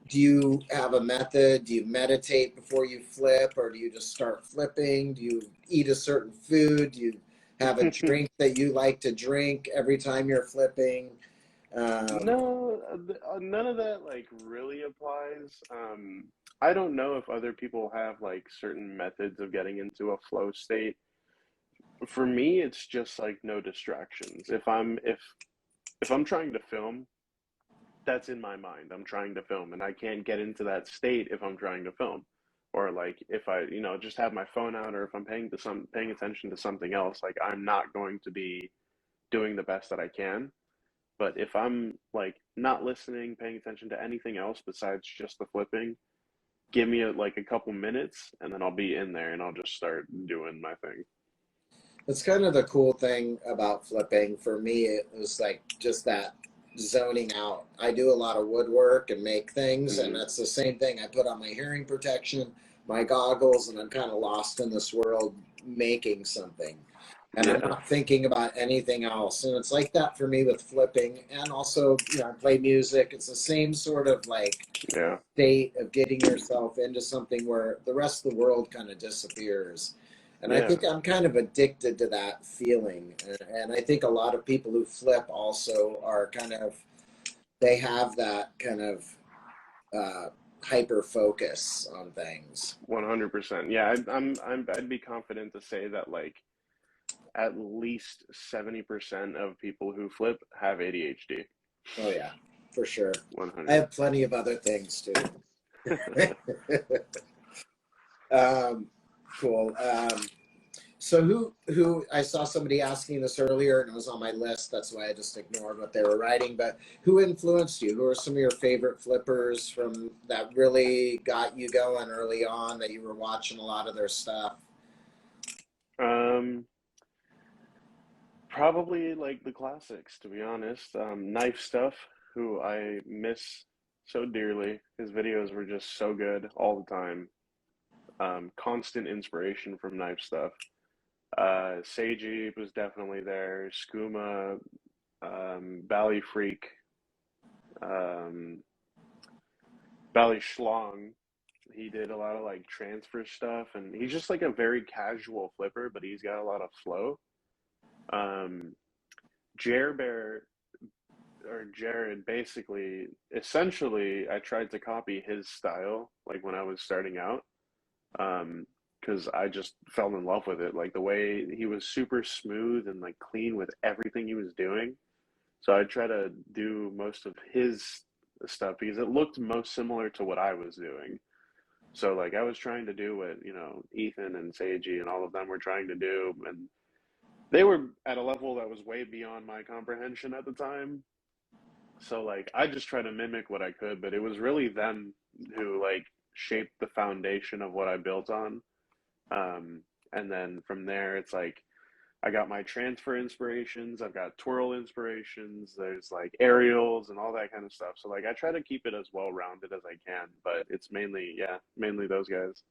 Do you have a method? Do you meditate before you flip, or do you just start flipping? Do you eat a certain food? Do you have a drink that you like to drink every time you're flipping? Um, No, none of that like really applies. I don't know if other people have like certain methods of getting into a flow state. For me, it's just like no distractions. If I'm trying to film, that's in my mind. I'm trying to film, and I can't get into that state if I'm trying to film. Or like if I, just have my phone out, or if I'm paying attention to something else, like I'm not going to be doing the best that I can. But if I'm like not listening, paying attention to anything else besides just the flipping, give me like a couple minutes and then I'll be in there and I'll just start doing my thing. That's kind of the cool thing about flipping. For me, it was like just that zoning out. I do a lot of woodwork and make things, and Hmm. that's the same thing. I put on my hearing protection, my goggles, and I'm kind of lost in this world making something. And I'm Yeah, not thinking about anything else. And it's like that for me with flipping. And also, I play music. It's the same sort of like yeah, state of getting yourself into something where the rest of the world kind of disappears. And I yeah. think I'm kind of addicted to that feeling. And I think a lot of people who flip also are kind of, they have that kind of uh, hyper focus on things. 100%. Yeah, I'd be confident to say that like at least 70% of people who flip have ADHD. Oh, yeah, for sure. I 100. have plenty of other things too. um, cool. So who I saw somebody asking this earlier and it was on my list. That's why I just ignored what they were writing. But who influenced you? Who are some of your favorite flippers from that really got you going early on that you were watching a lot of their stuff? Um, Probably like the classics, to be honest. Knife Stuff, who I miss so dearly. His videos were just so good all the time. Constant inspiration from Knife Stuff. Seiji was definitely there. Skooma, Freak, um, Schlong. He did a lot of like transfer stuff, and he's just like a very casual flipper, but he's got a lot of flow. Um, Jer Bear or Jared, basically, essentially, I tried to copy his style, like when I was starting out, because I just fell in love with it. Like the way he was super smooth and like clean with everything he was doing. So I try to do most of his stuff because it looked most similar to what I was doing. So like I was trying to do what, Ethan and Seiji and all of them were trying to do, and they were at a level that was way beyond my comprehension at the time. So like I just try to mimic what I could, but it was really them who like shaped the foundation of what I built on. Um, and then from there, it's like I got my transfer inspirations, I've got twirl inspirations, there's like aerials and all that kind of stuff. So like I try to keep it as well rounded as I can, but it's mainly, yeah, mainly those guys.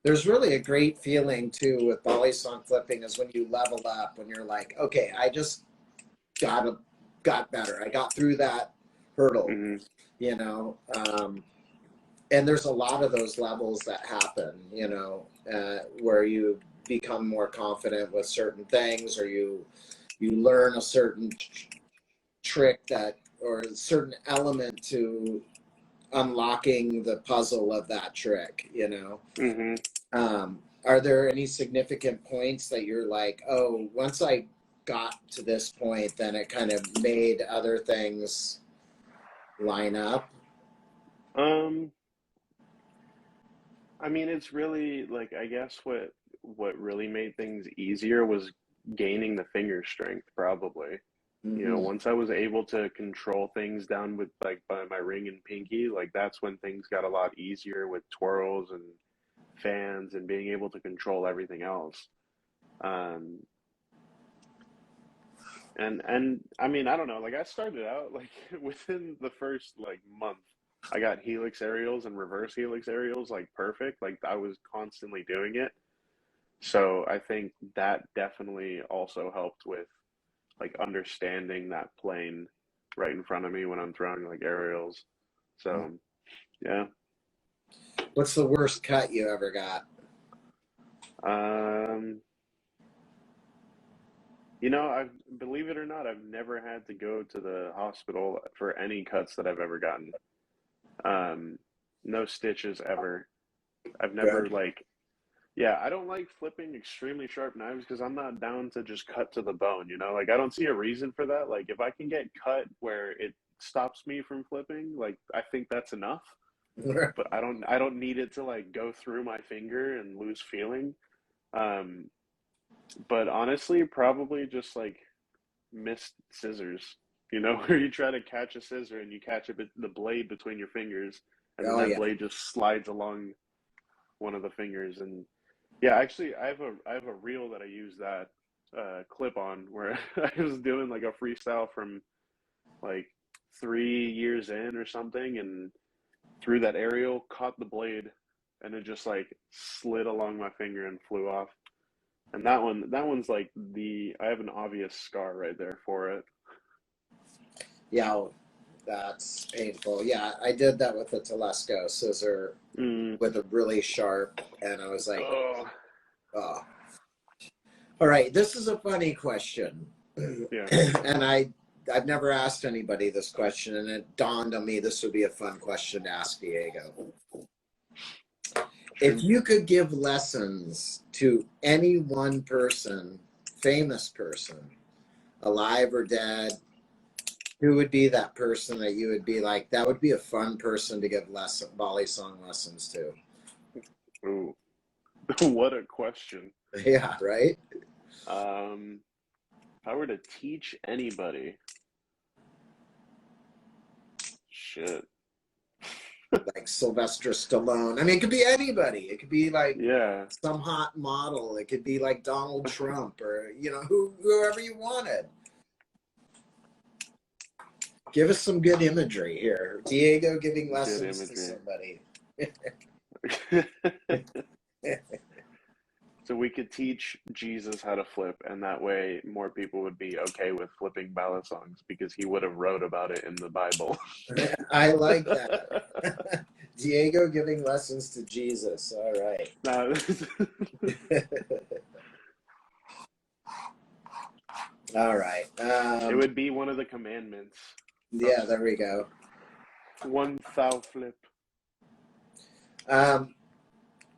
There's really a great feeling too with Balisong flipping is when you level up, when you're like, okay, I just got better. I got through that hurdle, Hmm. you know. And there's a lot of those levels that happen, where you become more confident with certain things, or you learn a certain trick that or a certain element to unlocking the puzzle of that trick. Hmm. Are there any significant points that you're like, oh, once I got to this point, then it kind of made other things line up? Um, I mean, it's really like I guess what really made things easier was gaining the finger strength, probably. Mm-hmm. Once I was able to control things down with like by my ring and pinky, like that's when things got a lot easier with twirls and fans and being able to control everything else. Um, and I mean, I don't know, like I started out like within the first like month, I got helix aerials and reverse helix aerials like perfect. Like I was constantly doing it. So I think that definitely also helped with like understanding that plane right in front of me when I'm throwing like aerials. So yeah. What's the worst cut you ever got? Um, I've believe it or not, I've never had to go to the hospital for any cuts that I've ever gotten. Um, no stitches ever. I've never Good. like yeah, I don't like flipping extremely sharp knives because I'm not down to just cut to the bone. Like I don't see a reason for that. Like if I can get cut where it stops me from flipping, like I think that's enough. But I don't need it to like go through my finger and lose feeling. But honestly, probably just like missed scissors. You know, where you try to catch a scissor and you catch the blade between your fingers, and then Oh that yeah. blade just slides along one of the fingers. And yeah, actually, I have a reel that I use that clip on where I was doing like a freestyle from like 3 years in or something, and threw that aerial, caught the blade, and it just like slid along my finger and flew off. And that one's like I have an obvious scar right there for it. Yeah, that's painful. Yeah, I did that with a Telesco scissor Mm. with a really sharp, and I was like, Oh, oh. All right, this is a funny question. yeah. And I've never asked anybody this question, and it dawned on me this would be a fun question to ask Diego. If you could give lessons to any one person, famous person, alive or dead, who would be that person that you would be like, that would be a fun person to give Balisong lessons to? Ooh, what a question. Yeah, right? If I were to teach anybody, shit. Like Sylvester Stallone. I mean, it could be anybody. It could be like Yeah. some hot model. It could be like Donald Trump or, you know, whoever you wanted. Give us some good imagery here. Diego giving lessons to somebody. So we could teach Jesus how to flip, and that way more people would be okay with flipping Balisongs because he would have wrote about it in the Bible. I like that. Diego giving lessons to Jesus. All right. All right. It would be one of the commandments. Yeah, there we go. One thou flip.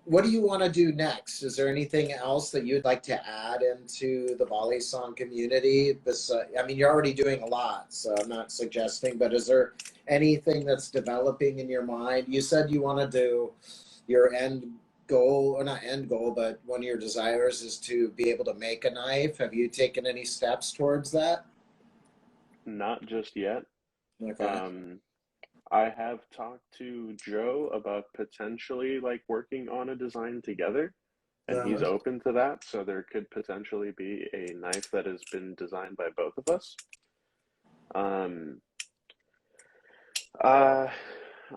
What do you want to do next? Is there anything else that you'd like to add into the Balisong community? I mean, you're already doing a lot, so I'm not suggesting, but is there anything that's developing in your mind? You said you want to do your end goal, or not end goal, but one of your desires is to be able to make a knife. Have you taken any steps towards that? Not just yet. Okay. I have talked to Joe about potentially like working on a design together, and he's open to that. So there could potentially be a knife that has been designed by both of us.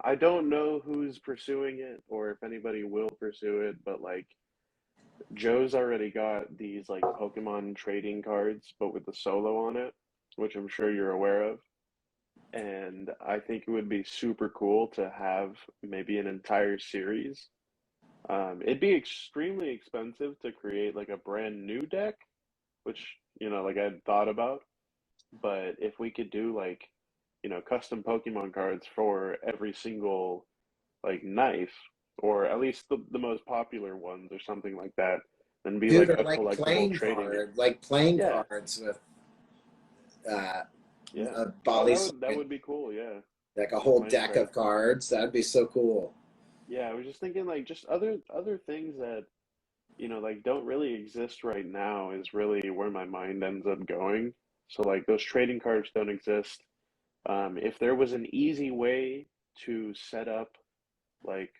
I don't know who's pursuing it or if anybody will pursue it, but like Joe's already got these like Pokemon trading cards, but with the solo on it, which I'm sure you're aware of. And I think it would be super cool to have maybe an entire series. It'd be extremely expensive to create like a brand new deck, which, you know, like I'd thought about. But if we could do like, you know, custom Pokemon cards for every single like knife, or at least the most popular ones or something like that, then be Dude, like or a like collectible trading. playing Yeah, cards with uh, yeah. a Oh, Balisong. that would be cool, yeah. Like a whole deck Minecraft. of cards. That'd be so cool. Yeah, I was just thinking like just other things that, you know, like don't really exist right now is really where my mind ends up going. So like those trading cards don't exist. If there was an easy way to set up like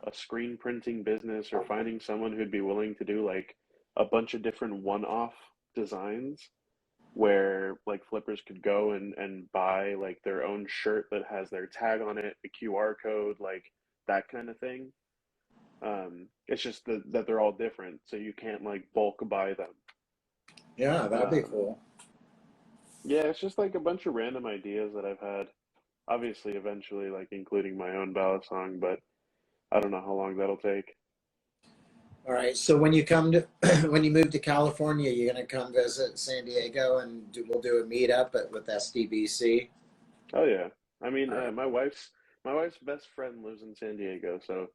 a screen printing business or finding someone who'd be willing to do like a bunch of different one-off designs where like flippers could go and buy like their own shirt that has their tag on it, the QR code, like that kind of thing. It's just that they're all different, so you can't like bulk buy them. Yeah, that'd be Um, cool. yeah, it's just like a bunch of random ideas that I've had. Obviously, eventually, like including my own ballad song, but I don't know how long that'll take. All right. So when you come to when you move to California, you're gonna come visit San Diego, and we'll do a meetup with SDBC. Oh yeah, I mean, All right. my wife's best friend lives in San Diego, so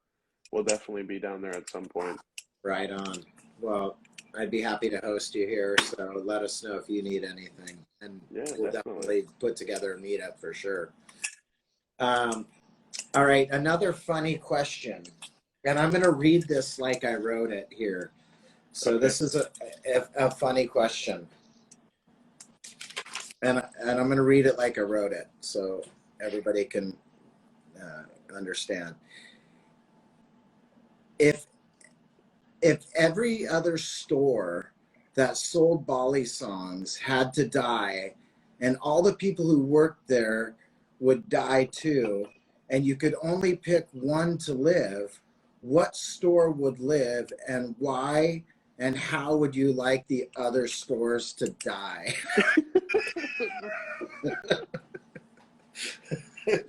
we'll definitely be down there at some point. Right on. Well, I'd be happy to host you here. So let us know if you need anything, and Yeah, we'll definitely. definitely put together a meetup for sure. Um, all right. Another funny question, and I'm gonna read this like I wrote it here. So Okay. this is a funny question. and I'm going to read it like I wrote it so everybody can understand. If every other store that sold Balisongs had to die, and all the people who worked there would die too, and you could only pick one to live, what store would live and why, and how would you like the other stores to die?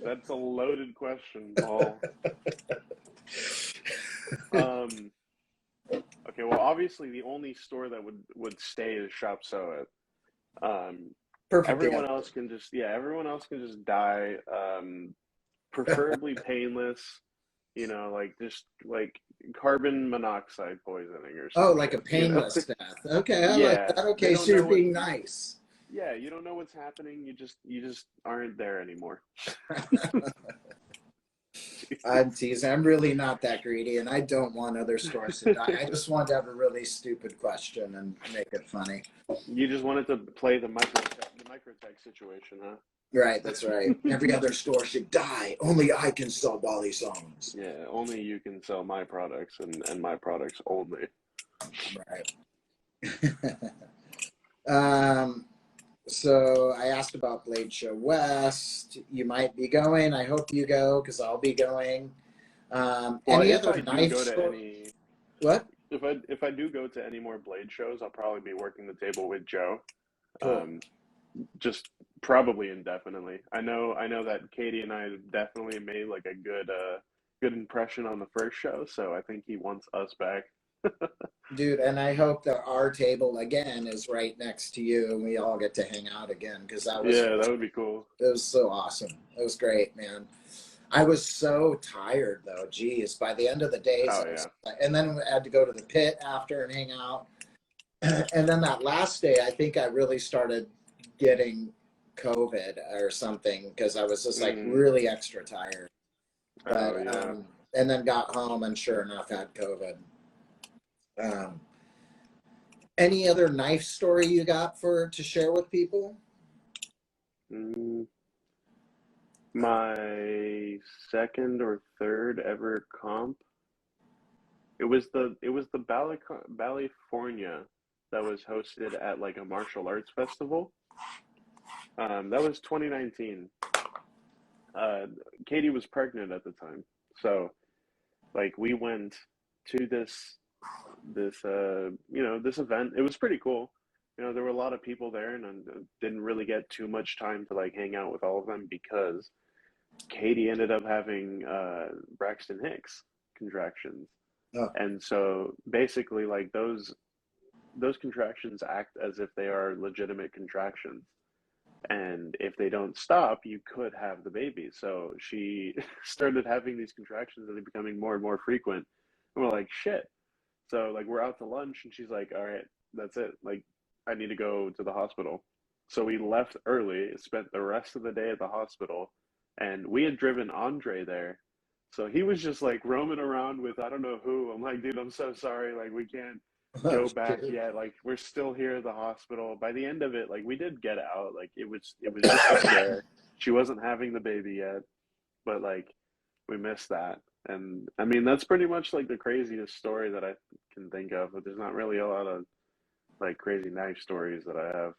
That's a loaded question, Paul. Okay, well, obviously the only store that would stay is Shop Soet. Perfect Everyone answer. else can just die, preferably painless, like just like carbon monoxide poisoning or Oh, some like a shit, you know? painless death. Okay, I like Yeah, that. they Okay, don't so know you're what. being nice. Yeah, you don't know what's happening. You just aren't there anymore. I'm teasing. I'm really not that greedy, and I don't want other stores to die. I just want to have a really stupid question and make it funny. You just wanted to play the microtech situation, huh? Right, that's right. Every other store should die. Only I can sell Balisongs. Yeah, only you can sell my products and my products only. Right. So I asked about Blade Show West. You might be going. I hope you go because I'll be going. Well, Any if other I do knife go to store? any, What? if I do go to any more Blade shows, I'll probably be working the table with Joe. Cool. Just probably indefinitely. I know that Katie and I definitely made like a good impression on the first show, so I think he wants us back. Dude, and I hope that our table again is right next to you and we all get to hang out again because Yeah, that would be cool. it was so awesome. It was great, man. I was so tired though. Geez, by the end of the days, Oh I was, yeah. and then I had to go to the pit after and hang out. And then that last day, I think I really started getting COVID or something because I was just like Mm. really extra tired. Oh But yeah. and then got home and sure enough had COVID. Um, any other knife story you got for to share with people? Mm. My second or third ever comp. It was the California that was hosted at like a martial arts festival. That was 2019. Uh, Katie was pregnant at the time, so like we went to this event. It was pretty cool. There were a lot of people there, and I didn't really get too much time to like hang out with all of them because Katie ended up having Braxton Hicks contractions. Oh, And so basically, like those contractions act as if they are legitimate contractions. And if they don't stop, you could have the baby. So she started having these contractions and they're becoming more and more frequent. And we're like, shit. So like we're out to lunch and she's like, all right, that's it. Like I need to go to the hospital. So we left early, spent the rest of the day at the hospital, and we had driven Andre there. So he was just like roaming around with I don't know who. I'm like, dude, I'm so sorry. Like we can't oh go back shoot. yet. Like we're still here at the hospital. By the end of it, like we did get out. Like it was just a scare. She wasn't having the baby yet, but like we missed that. And I mean that's pretty much like the craziest story that I can think of. But there's not really a lot of like crazy knife stories that I have.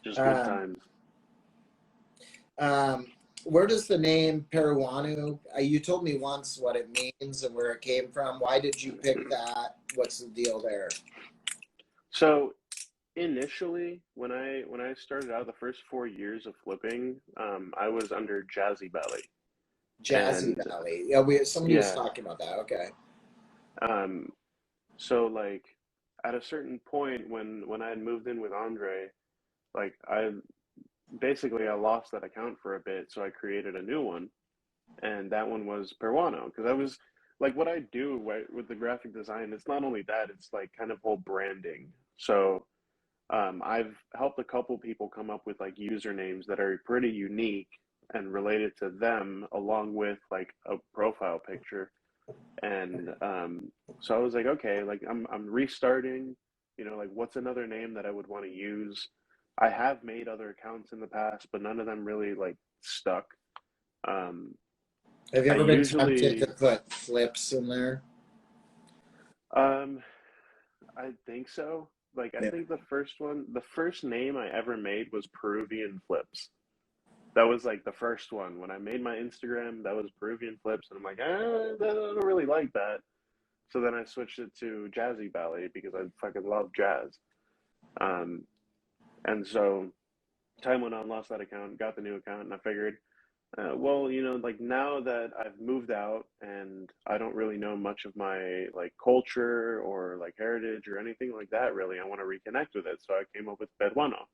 Just good Um, times. um, where does the name Peruano? You told me once what it means and where it came from. Why did you pick that? What's the deal there? So initially, when I started out the first 4 years of flipping, I was under Jazzy Belly, Jazzy and Valley. Yeah, somebody was yeah, talking about that. Okay. um, so like at a certain point when I had moved in with Andre, like I lost that account for a bit, so I created a new one, and that one was Peruano because I was like what I do with the graphic design. It's not only that; it's like kind of whole branding. So I've helped a couple people come up with like usernames that are pretty unique and related to them, along with like a profile picture. And so I was like, okay, like I'm restarting. Like what's another name that I would want to use? I have made other accounts in the past, but none of them really like stuck. Um, Have you I ever been tempted to usually, put flips in there? um, I think so. Like, I Yeah. think the first name I ever made was Peruvian Flips. That was like the first one. When I made my Instagram, that was Peruvian Flips, and I'm like, I don't really like that. So then I switched it to Jazzy Ballet because I fucking love jazz. Um, and so time went on, lost that account, got the new account, and I figured, well, like now that I've moved out and I don't really know much of my like culture or like heritage or anything like that, really, I want to reconnect with it. So I came up with Peruano,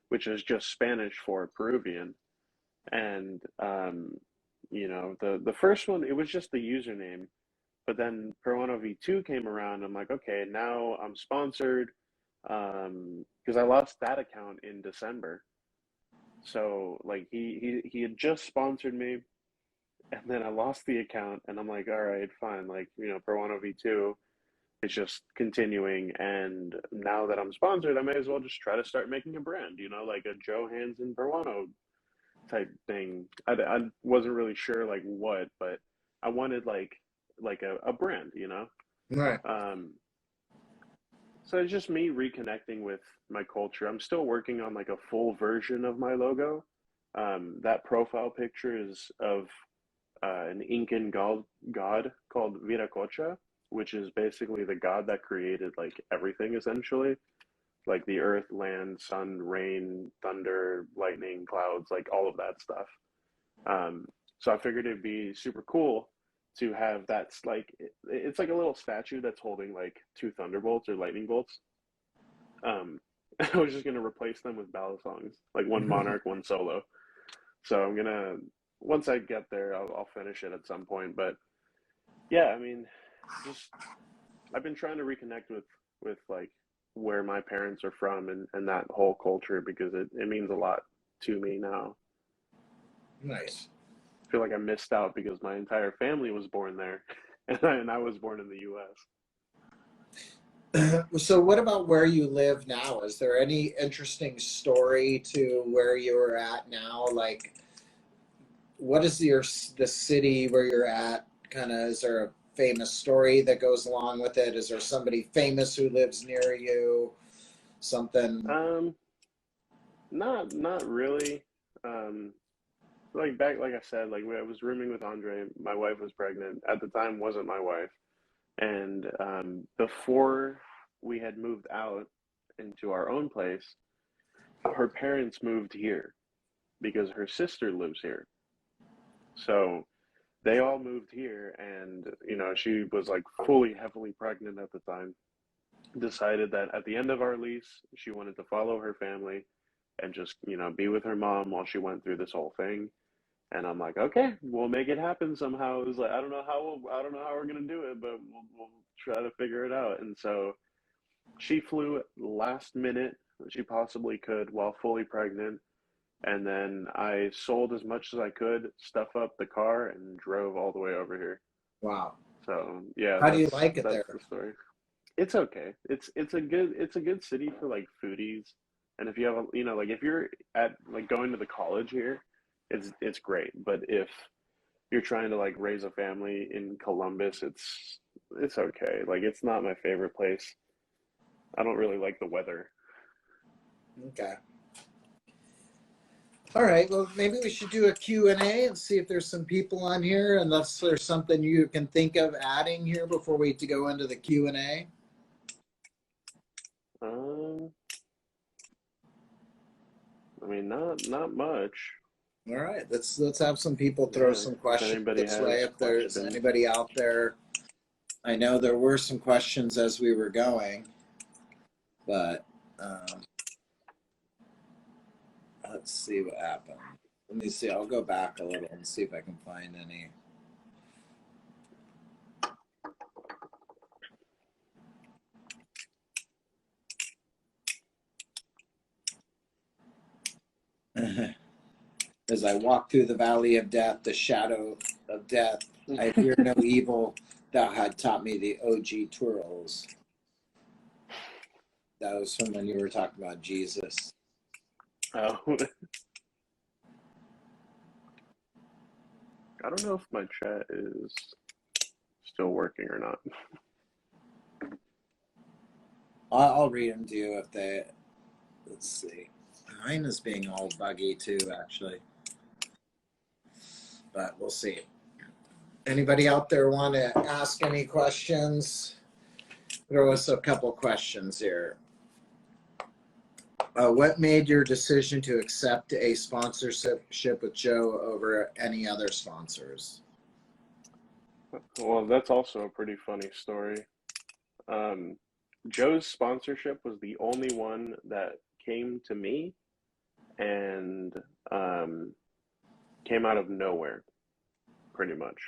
which is just Spanish for Peruvian. And the first one, it was just the username, but then Peruano V2 came around. I'm like, okay, now I'm sponsored, because I lost that account in December. So like he had just sponsored me, and then I lost the account, and I'm like, all right, fine, like Peruano V2 is just continuing, and now that I'm sponsored, I may as well just try to start making a brand, like a Joe Hansen Peruano type thing. I wasn't really sure like what, but I wanted like a brand, Right. Um, so it's just me reconnecting with my culture. I'm still working on like a full version of my logo. That profile picture is of an Incan god called Viracocha, which is basically the god that created like everything essentially, like the earth, land, sun, rain, thunder, lightning, clouds, like all of that stuff. Um, so I figured it'd be super cool to have that's like it's like a little statue that's holding like two thunderbolts or lightning bolts. Um, I was just gonna replace them with Balisongs, like one monarch, one solo. So I'm gonna once I get there, I'll finish it at some point. But yeah, I mean, just I've been trying to reconnect with like where my parents are from and that whole culture because it means a lot to me now. Nice. I feel like I missed out because my entire family was born there, and I was born in the U.S. So, what about where you live now? Is there any interesting story to where you're at now? Like, what is the city where you're at? Kind of, is there a famous story that goes along with it? Is there somebody famous who lives near you? Something. Um, not really. Um, like back, like I said, like I was rooming with Andre. My wife was pregnant at the time. Wasn't my wife, and before we had moved out into our own place, her parents moved here because her sister lives here. So they all moved here, and she was like fully heavily pregnant at the time. Decided that at the end of our lease, she wanted to follow her family and just be with her mom while she went through this whole thing. And I'm like, okay, we'll make it happen somehow. It was like I don't know how we're gonna do it, but we'll try to figure it out. And so she flew last minute she possibly could while fully pregnant, and then I sold as much as I could, stuff up the car, and drove all the way over here. Wow. So yeah, How do you that's like it that's there? the story. It's okay. It's a good city for like foodies, and if you have like if you're at like going to the college here, it's great. But if you're trying to like raise a family in Columbus, it's okay. Like it's not my favorite place. I don't really like the weather. Okay. All right. Well, maybe we should do a Q&A and see if there's some people on here, unless there's something you can think of adding here before we to go into the Q&A. Um, I mean, not much. All right. Let's have some people throw Yeah, some if questions anybody this way. has If there's questions. anybody out there, I know there were some questions as we were going, but let's see what happened. Let me see. I'll go back a little and see if I can find any. As I walk through the valley of death, the shadow of death, I fear no evil. Thou had taught me the OG twirls. That was from when you were talking about Jesus. Oh, I don't know if my chat is still working or not. I'll read them to you if they. Let's see. Mine is being all buggy too, actually. But we'll see. Anybody out there want to ask any questions? Throw us a couple questions here. What made your decision to accept a sponsorship with Joe over any other sponsors? Well, that's also a pretty funny story. Joe's sponsorship was the only one that came to me and came out of nowhere, pretty much.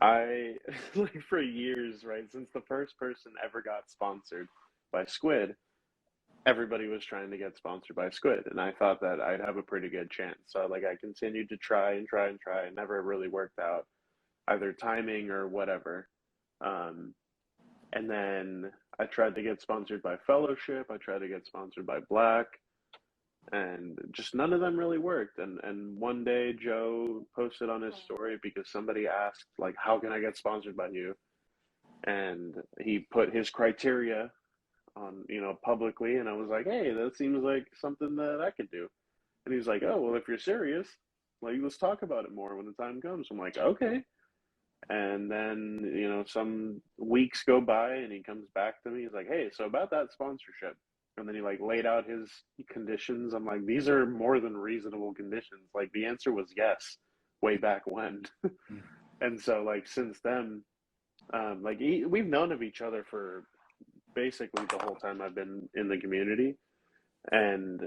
I like for years, right, since the first person ever got sponsored by Squid, everybody was trying to get sponsored by Squid, and I thought that I'd have a pretty good chance. So like I continued to try and try and try, and never really worked out, either timing or whatever. Um, and then I tried to get sponsored by Fellowship. I tried to get sponsored by Black, and just none of them really worked. And one day Joe posted on his story because somebody asked like, "How can I get sponsored by you?" And he put his criteria on, publicly, and I was like, "Hey, that seems like something that I could do." And he was like, "Oh, well, if you're serious, like let's talk about it more when the time comes." I'm like, "Okay." And then, some weeks go by and he comes back to me. He's like, "Hey, so about that sponsorship." And then he like laid out his conditions. I'm like, "These are more than reasonable conditions." Like the answer was yes, way back when. And so like since then, we've known of each other for basically the whole time I've been in the community. And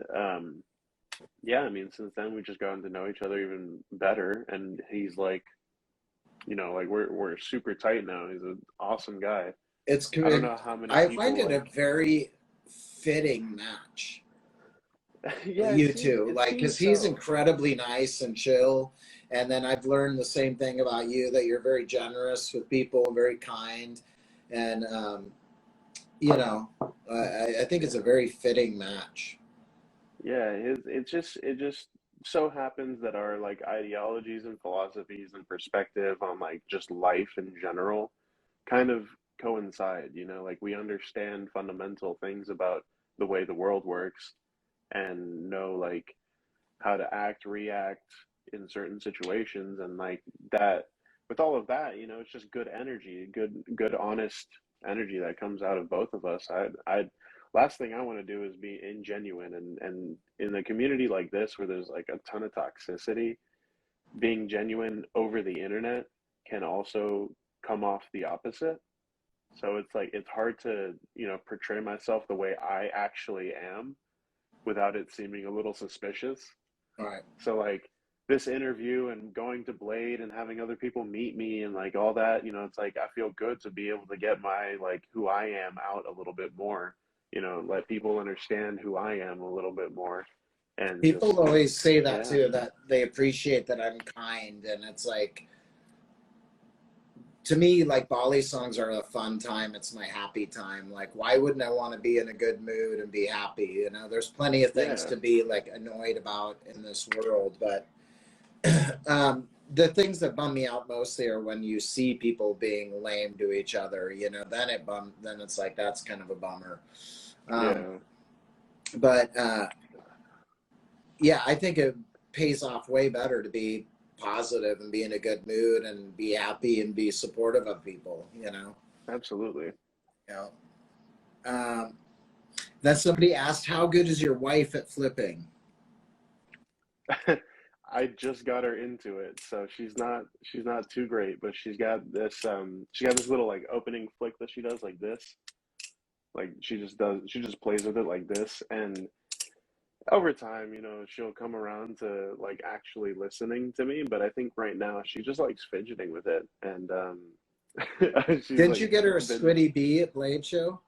yeah, I mean, since then we've just gotten to know each other even better. And he's like, like we're super tight now. He's an awesome guy. It's I don't know how many I find people it a like. very fitting match. Yeah, You two, it like, because seems he's so. incredibly nice and chill, and then I've learned the same thing about you, that you're very generous with people, very kind, and I think it's a Yeah, very fitting match. yeah. It just so happens that our like ideologies and philosophies and perspective on like just life in general kind of coincide. Like we understand fundamental things about the way the world works and know like how to act, react in certain situations, and like that. With all of that, it's just good energy, good, honest energy that comes out of both of us. I last thing I want to do is be ingenuine, and in a community like this where there's like a ton of toxicity, being genuine over the internet can also come off the opposite. So it's like it's hard to, portray myself the way I actually am without it seeming a little suspicious. All right. So like this interview and going to Blade and having other people meet me and like all that, it's like I feel good to be able to get my like who I am out a little bit more, let people understand who I am a little bit more, and People just always say that yeah, too, that they appreciate that I'm kind, and it's like, to me, like, Balisongs are a fun time. It's my happy time. Like, why wouldn't I want to be in a good mood and be happy? There's plenty of things yeah, to be like annoyed about in this world, but the things that bum me out mostly are when you see people being lame to each other. Then it's like that's kind of a bummer. Um, yeah, but yeah, I think it pays off way better to be positive and be in a good mood and be happy and be supportive of people. absolutely. You know. Um, then somebody asked, "How good is your wife at flipping?" I just got her into it, so she's not too great, but she's got this little like opening flick that she does like this. Like she just plays with it like this, and over time, she'll come around to like actually listening to me, but I think right now she just likes fidgeting with it, and she's Didn't like you get her a been. Squiddy B at Blade Show?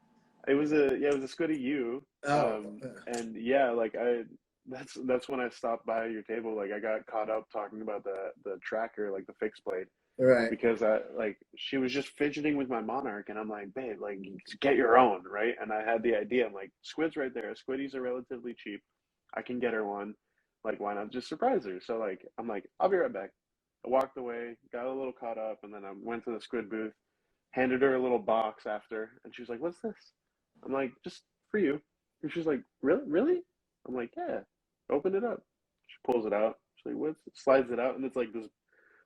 It was a Scooty U, Oh, and yeah, like that's when I stopped by your table. Like I got caught up talking about the tracker, like the fixed blade, Right. because she was just fidgeting with my Monarch, and I'm like, babe, like get your own, right? And I had the idea. I'm like, squid's right there. Squiddies are relatively cheap. I can get her one. Like, why not just surprise her? So like, I'm like, I'll be right back. I walked away, got a little caught up, and then I went to the squid booth, handed her a little box after, and she was like, "What's this?" I'm like, "Just for you." And she's like, "Really? Really?" I'm like, "Yeah." Open it up. She pulls it out. She's like, "What?" Slides it out, and it's like this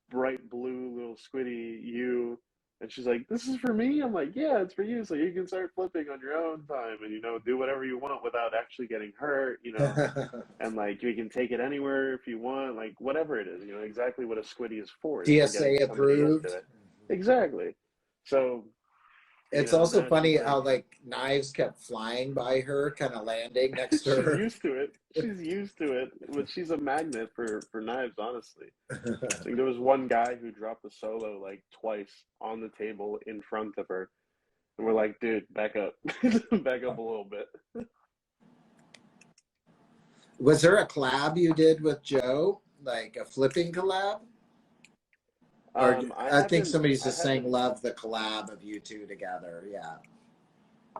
bright blue little squiddy you. And she's like, "This is for me." I'm like, "Yeah, it's for you, so you can start flipping on your own time, and do whatever you want without actually getting hurt. And like you can take it anywhere if you want, like whatever it is, exactly what a squiddy is for, is for getting DSA somebody approved. into it. Exactly. So, It's also now she's funny like, how like knives kept flying by her, kind of landing next to she's her. used to it. She's used to it, but she's a magnet for knives, honestly. Like there was one guy who dropped a solo like twice on the table in front of her, and we're like, dude, back up, back up a little bit. Was there a collab you did with Joe, like a flipping collab? Or I I think haven't, somebody's I just saying haven't. love the collab of you two together. Yeah.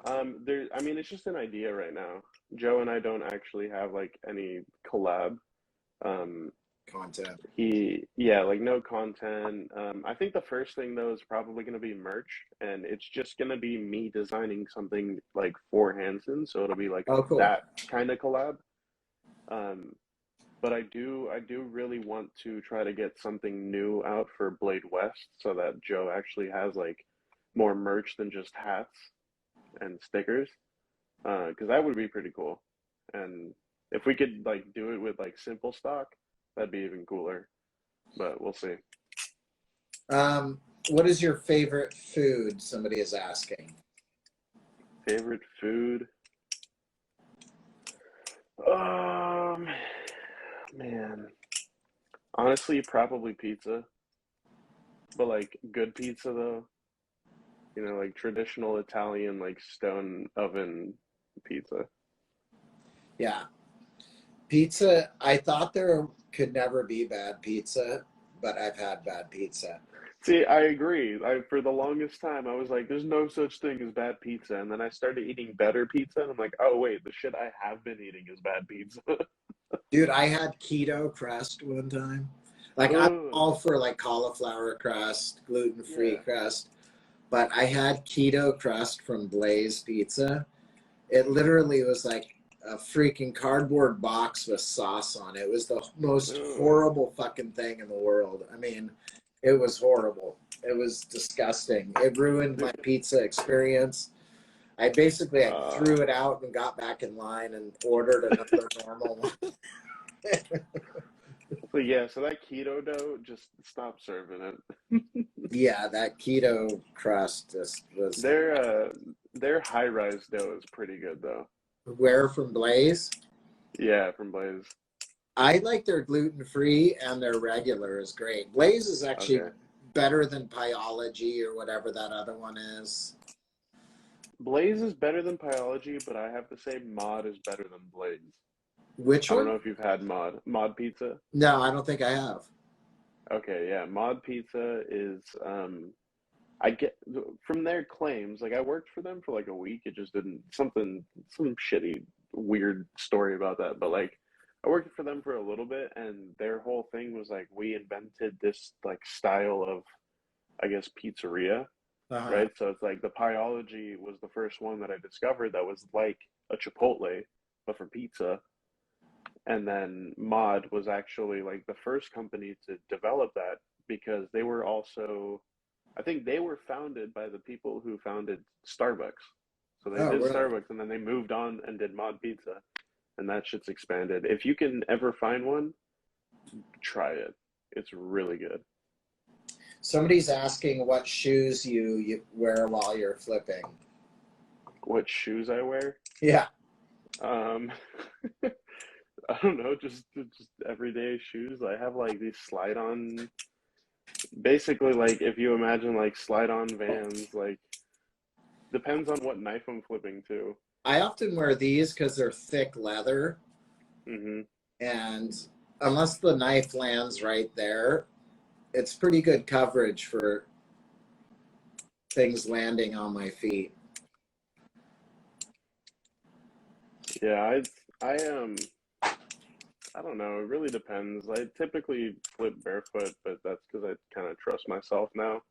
I mean, it's just an idea right now. Joe and I don't actually have like any collab. Um, Content. yeah, like no content. I think the first thing though is probably going to be merch, and it's just going to be me designing something like for Hansen, so it'll be like Oh, cool. that kind of collab. Um, but I do really want to try to get something new out for Blade West, so that Joe actually has like more merch than just hats and stickers, because that would be pretty cool. And if we could like do it with like simple stock, that'd be even cooler. But we'll see. Um, what is your favorite food? Somebody is asking. Favorite food? Um, man, honestly, probably pizza. But like good pizza though, like traditional Italian, like stone oven pizza. Yeah. Pizza. I thought there could never be bad pizza, but I've had bad pizza. See, I agree. For the longest time, I was like, "There's no such thing as bad pizza," and then I started eating better pizza, and I'm like, "Oh wait, the shit I have been eating is bad pizza." Dude, I had keto crust one time. Like I'm Ugh, all for like cauliflower crust, gluten-free yeah. crust, but I had keto crust from Blaze Pizza. It literally was like a freaking cardboard box with sauce on it. It was the most Ugh. horrible fucking thing in the world. I mean, it was horrible. It was disgusting. It ruined my Dude, pizza experience. I basically I uh, threw it out and got back in line and ordered another normal one. so yeah, so that keto dough, just stop serving it. Yeah, that keto crust just was Their high rise dough is pretty good though. where from Blaze. Yeah, from Blaze. I like their gluten free and their regular is great. Blaze is actually Okay. better than Pyology or whatever that other one is. Blaze is better than Pyology, but I have to say Mod is better than Blaze. Which I don't one? know if you've had Mod Pizza. No, I don't think I have. Okay, yeah, Mod Pizza is I get from their claims, like I worked for them for like a week. It just didn't some shitty weird story about that, but like I worked for them for a little bit, and their whole thing was like we invented this like style of, I guess, pizzeria, Uh-huh. right? So it's like the Pyology was the first one that I discovered that was like a Chipotle, but for pizza. And then Mod was actually like the first company to develop that, because they were also, I think they were founded by the people who founded Starbucks. So they Oh, did really? Starbucks, and then they moved on and did Mod Pizza, and that shit's expanded. If you can ever find one, try it. It's really good. Somebody's asking what shoes you wear while you're flipping. What shoes I wear? Yeah. Um, I don't know, just everyday shoes. I have like these slide on, basically like if you imagine like slide on Vans, like depends on what knife I'm flipping to. I often wear these because they're thick leather, Hmm. and unless the knife lands right there, it's pretty good coverage for things landing on my feet. Yeah, I don't know. It really depends. I typically flip barefoot, but that's because I kind of trust myself now.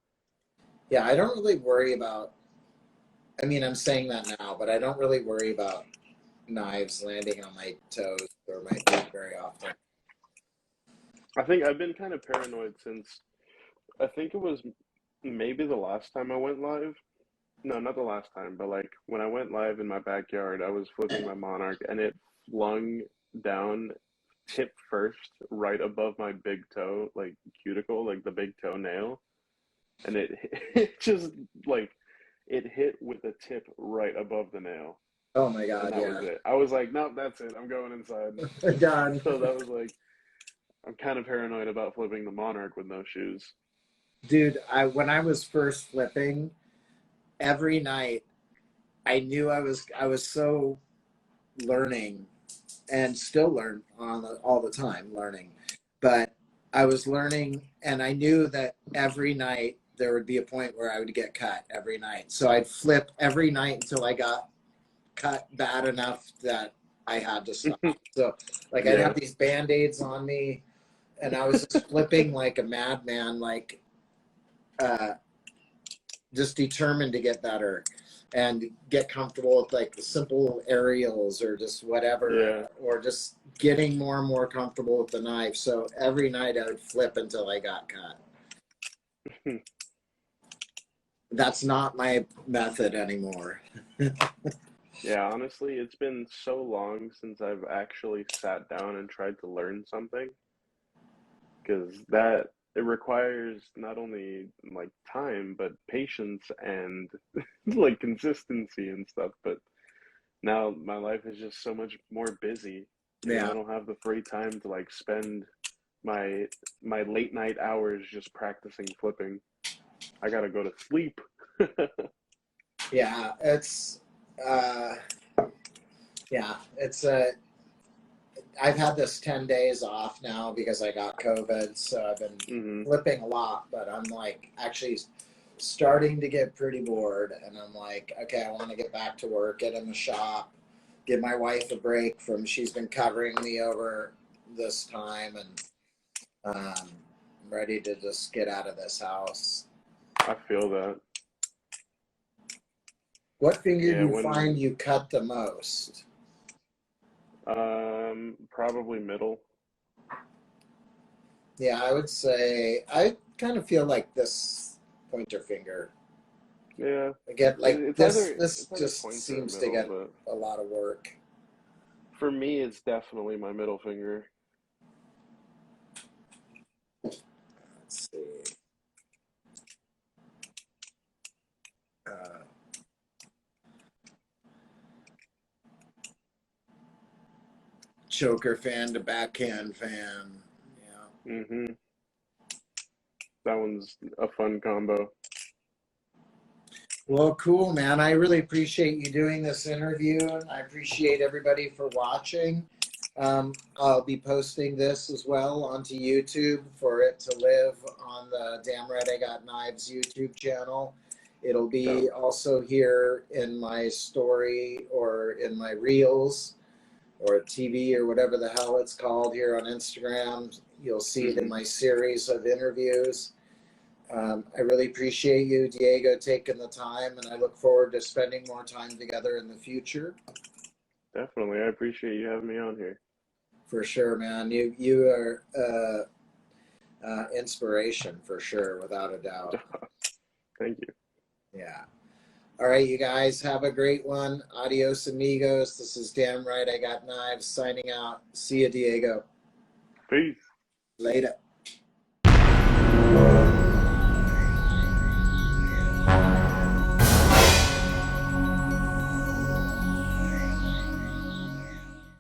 Yeah, I don't really worry about, I mean, I'm saying that now, but I don't really worry about knives landing on my toes or my feet very often. I think I've been kind of paranoid since I think it was maybe the last time I went live. No, not the last time, but like when I went live in my backyard, I was flipping my Monarch and it flung down tip first right above my big toe, like cuticle, like the big toenail. And it just like it hit with the tip right above the nail. Oh my And God, that yeah. was it. I was like, nope, that's it. I'm going inside. Done. So that was like, I'm kind of paranoid about flipping the Monarch with no shoes. Dude, when I was first flipping, every night I knew I was so learning and still learn all the time learning. But I was learning and I knew that every night there would be a point where I would get cut every night. So I'd flip every night until I got cut bad enough that I had to stop. So like I'd Yeah. have these band-aids on me and I was just flipping like a madman, like just determined to get better and get comfortable with like the simple aerials or just whatever, Yeah. or just getting more and more comfortable with the knife. So every night I would flip until I got cut. That's not my method anymore. Yeah, honestly, it's been so long since I've actually sat down and tried to learn something because that it requires not only like time but patience and like consistency and stuff. But now my life is just so much more busy. You know, Yeah. I don't have the free time to like spend my my late night hours just practicing flipping. I gotta go to sleep. Yeah. Uh, it's I've had this 10 days off now because I got COVID. So I've been Hmm. flipping a lot, but I'm like actually starting to get pretty bored. And I'm like, okay, I want to get back to work, get in the shop, give my wife a break from, she's been covering me over this time. And I'm ready to just get out of this house. I feel that. What finger do Yeah, you when find you cut the most? probably middle. Yeah, I would say I kind of feel like this pointer finger. Yeah, I get like it's this. either This it's either just pointer or seems to middle, get but a lot of work. for me, it's definitely my middle finger. Let's see. Uh, Choker fan to backhand fan. Yeah. Hmm. That one's a fun combo. Well, cool, man. I really appreciate you doing this interview, and I appreciate everybody for watching. I'll be posting this as well onto YouTube for it to live on the Damn Right I Got Knives YouTube channel. It'll be Dope. also here in my story or in my reels or TV or whatever the hell it's called here on Instagram. You'll see it in Hmm. my series of interviews. I really appreciate you, Diego, taking the time, and I look forward to spending more time together in the future. Definitely, I appreciate you having me on here. For sure, man. You are inspiration for sure, without a doubt. Thank you. Yeah. All right, you guys have a great one. Adios, amigos. This is Damn Right I Got Knives signing out. See you, Diego. Peace. Later.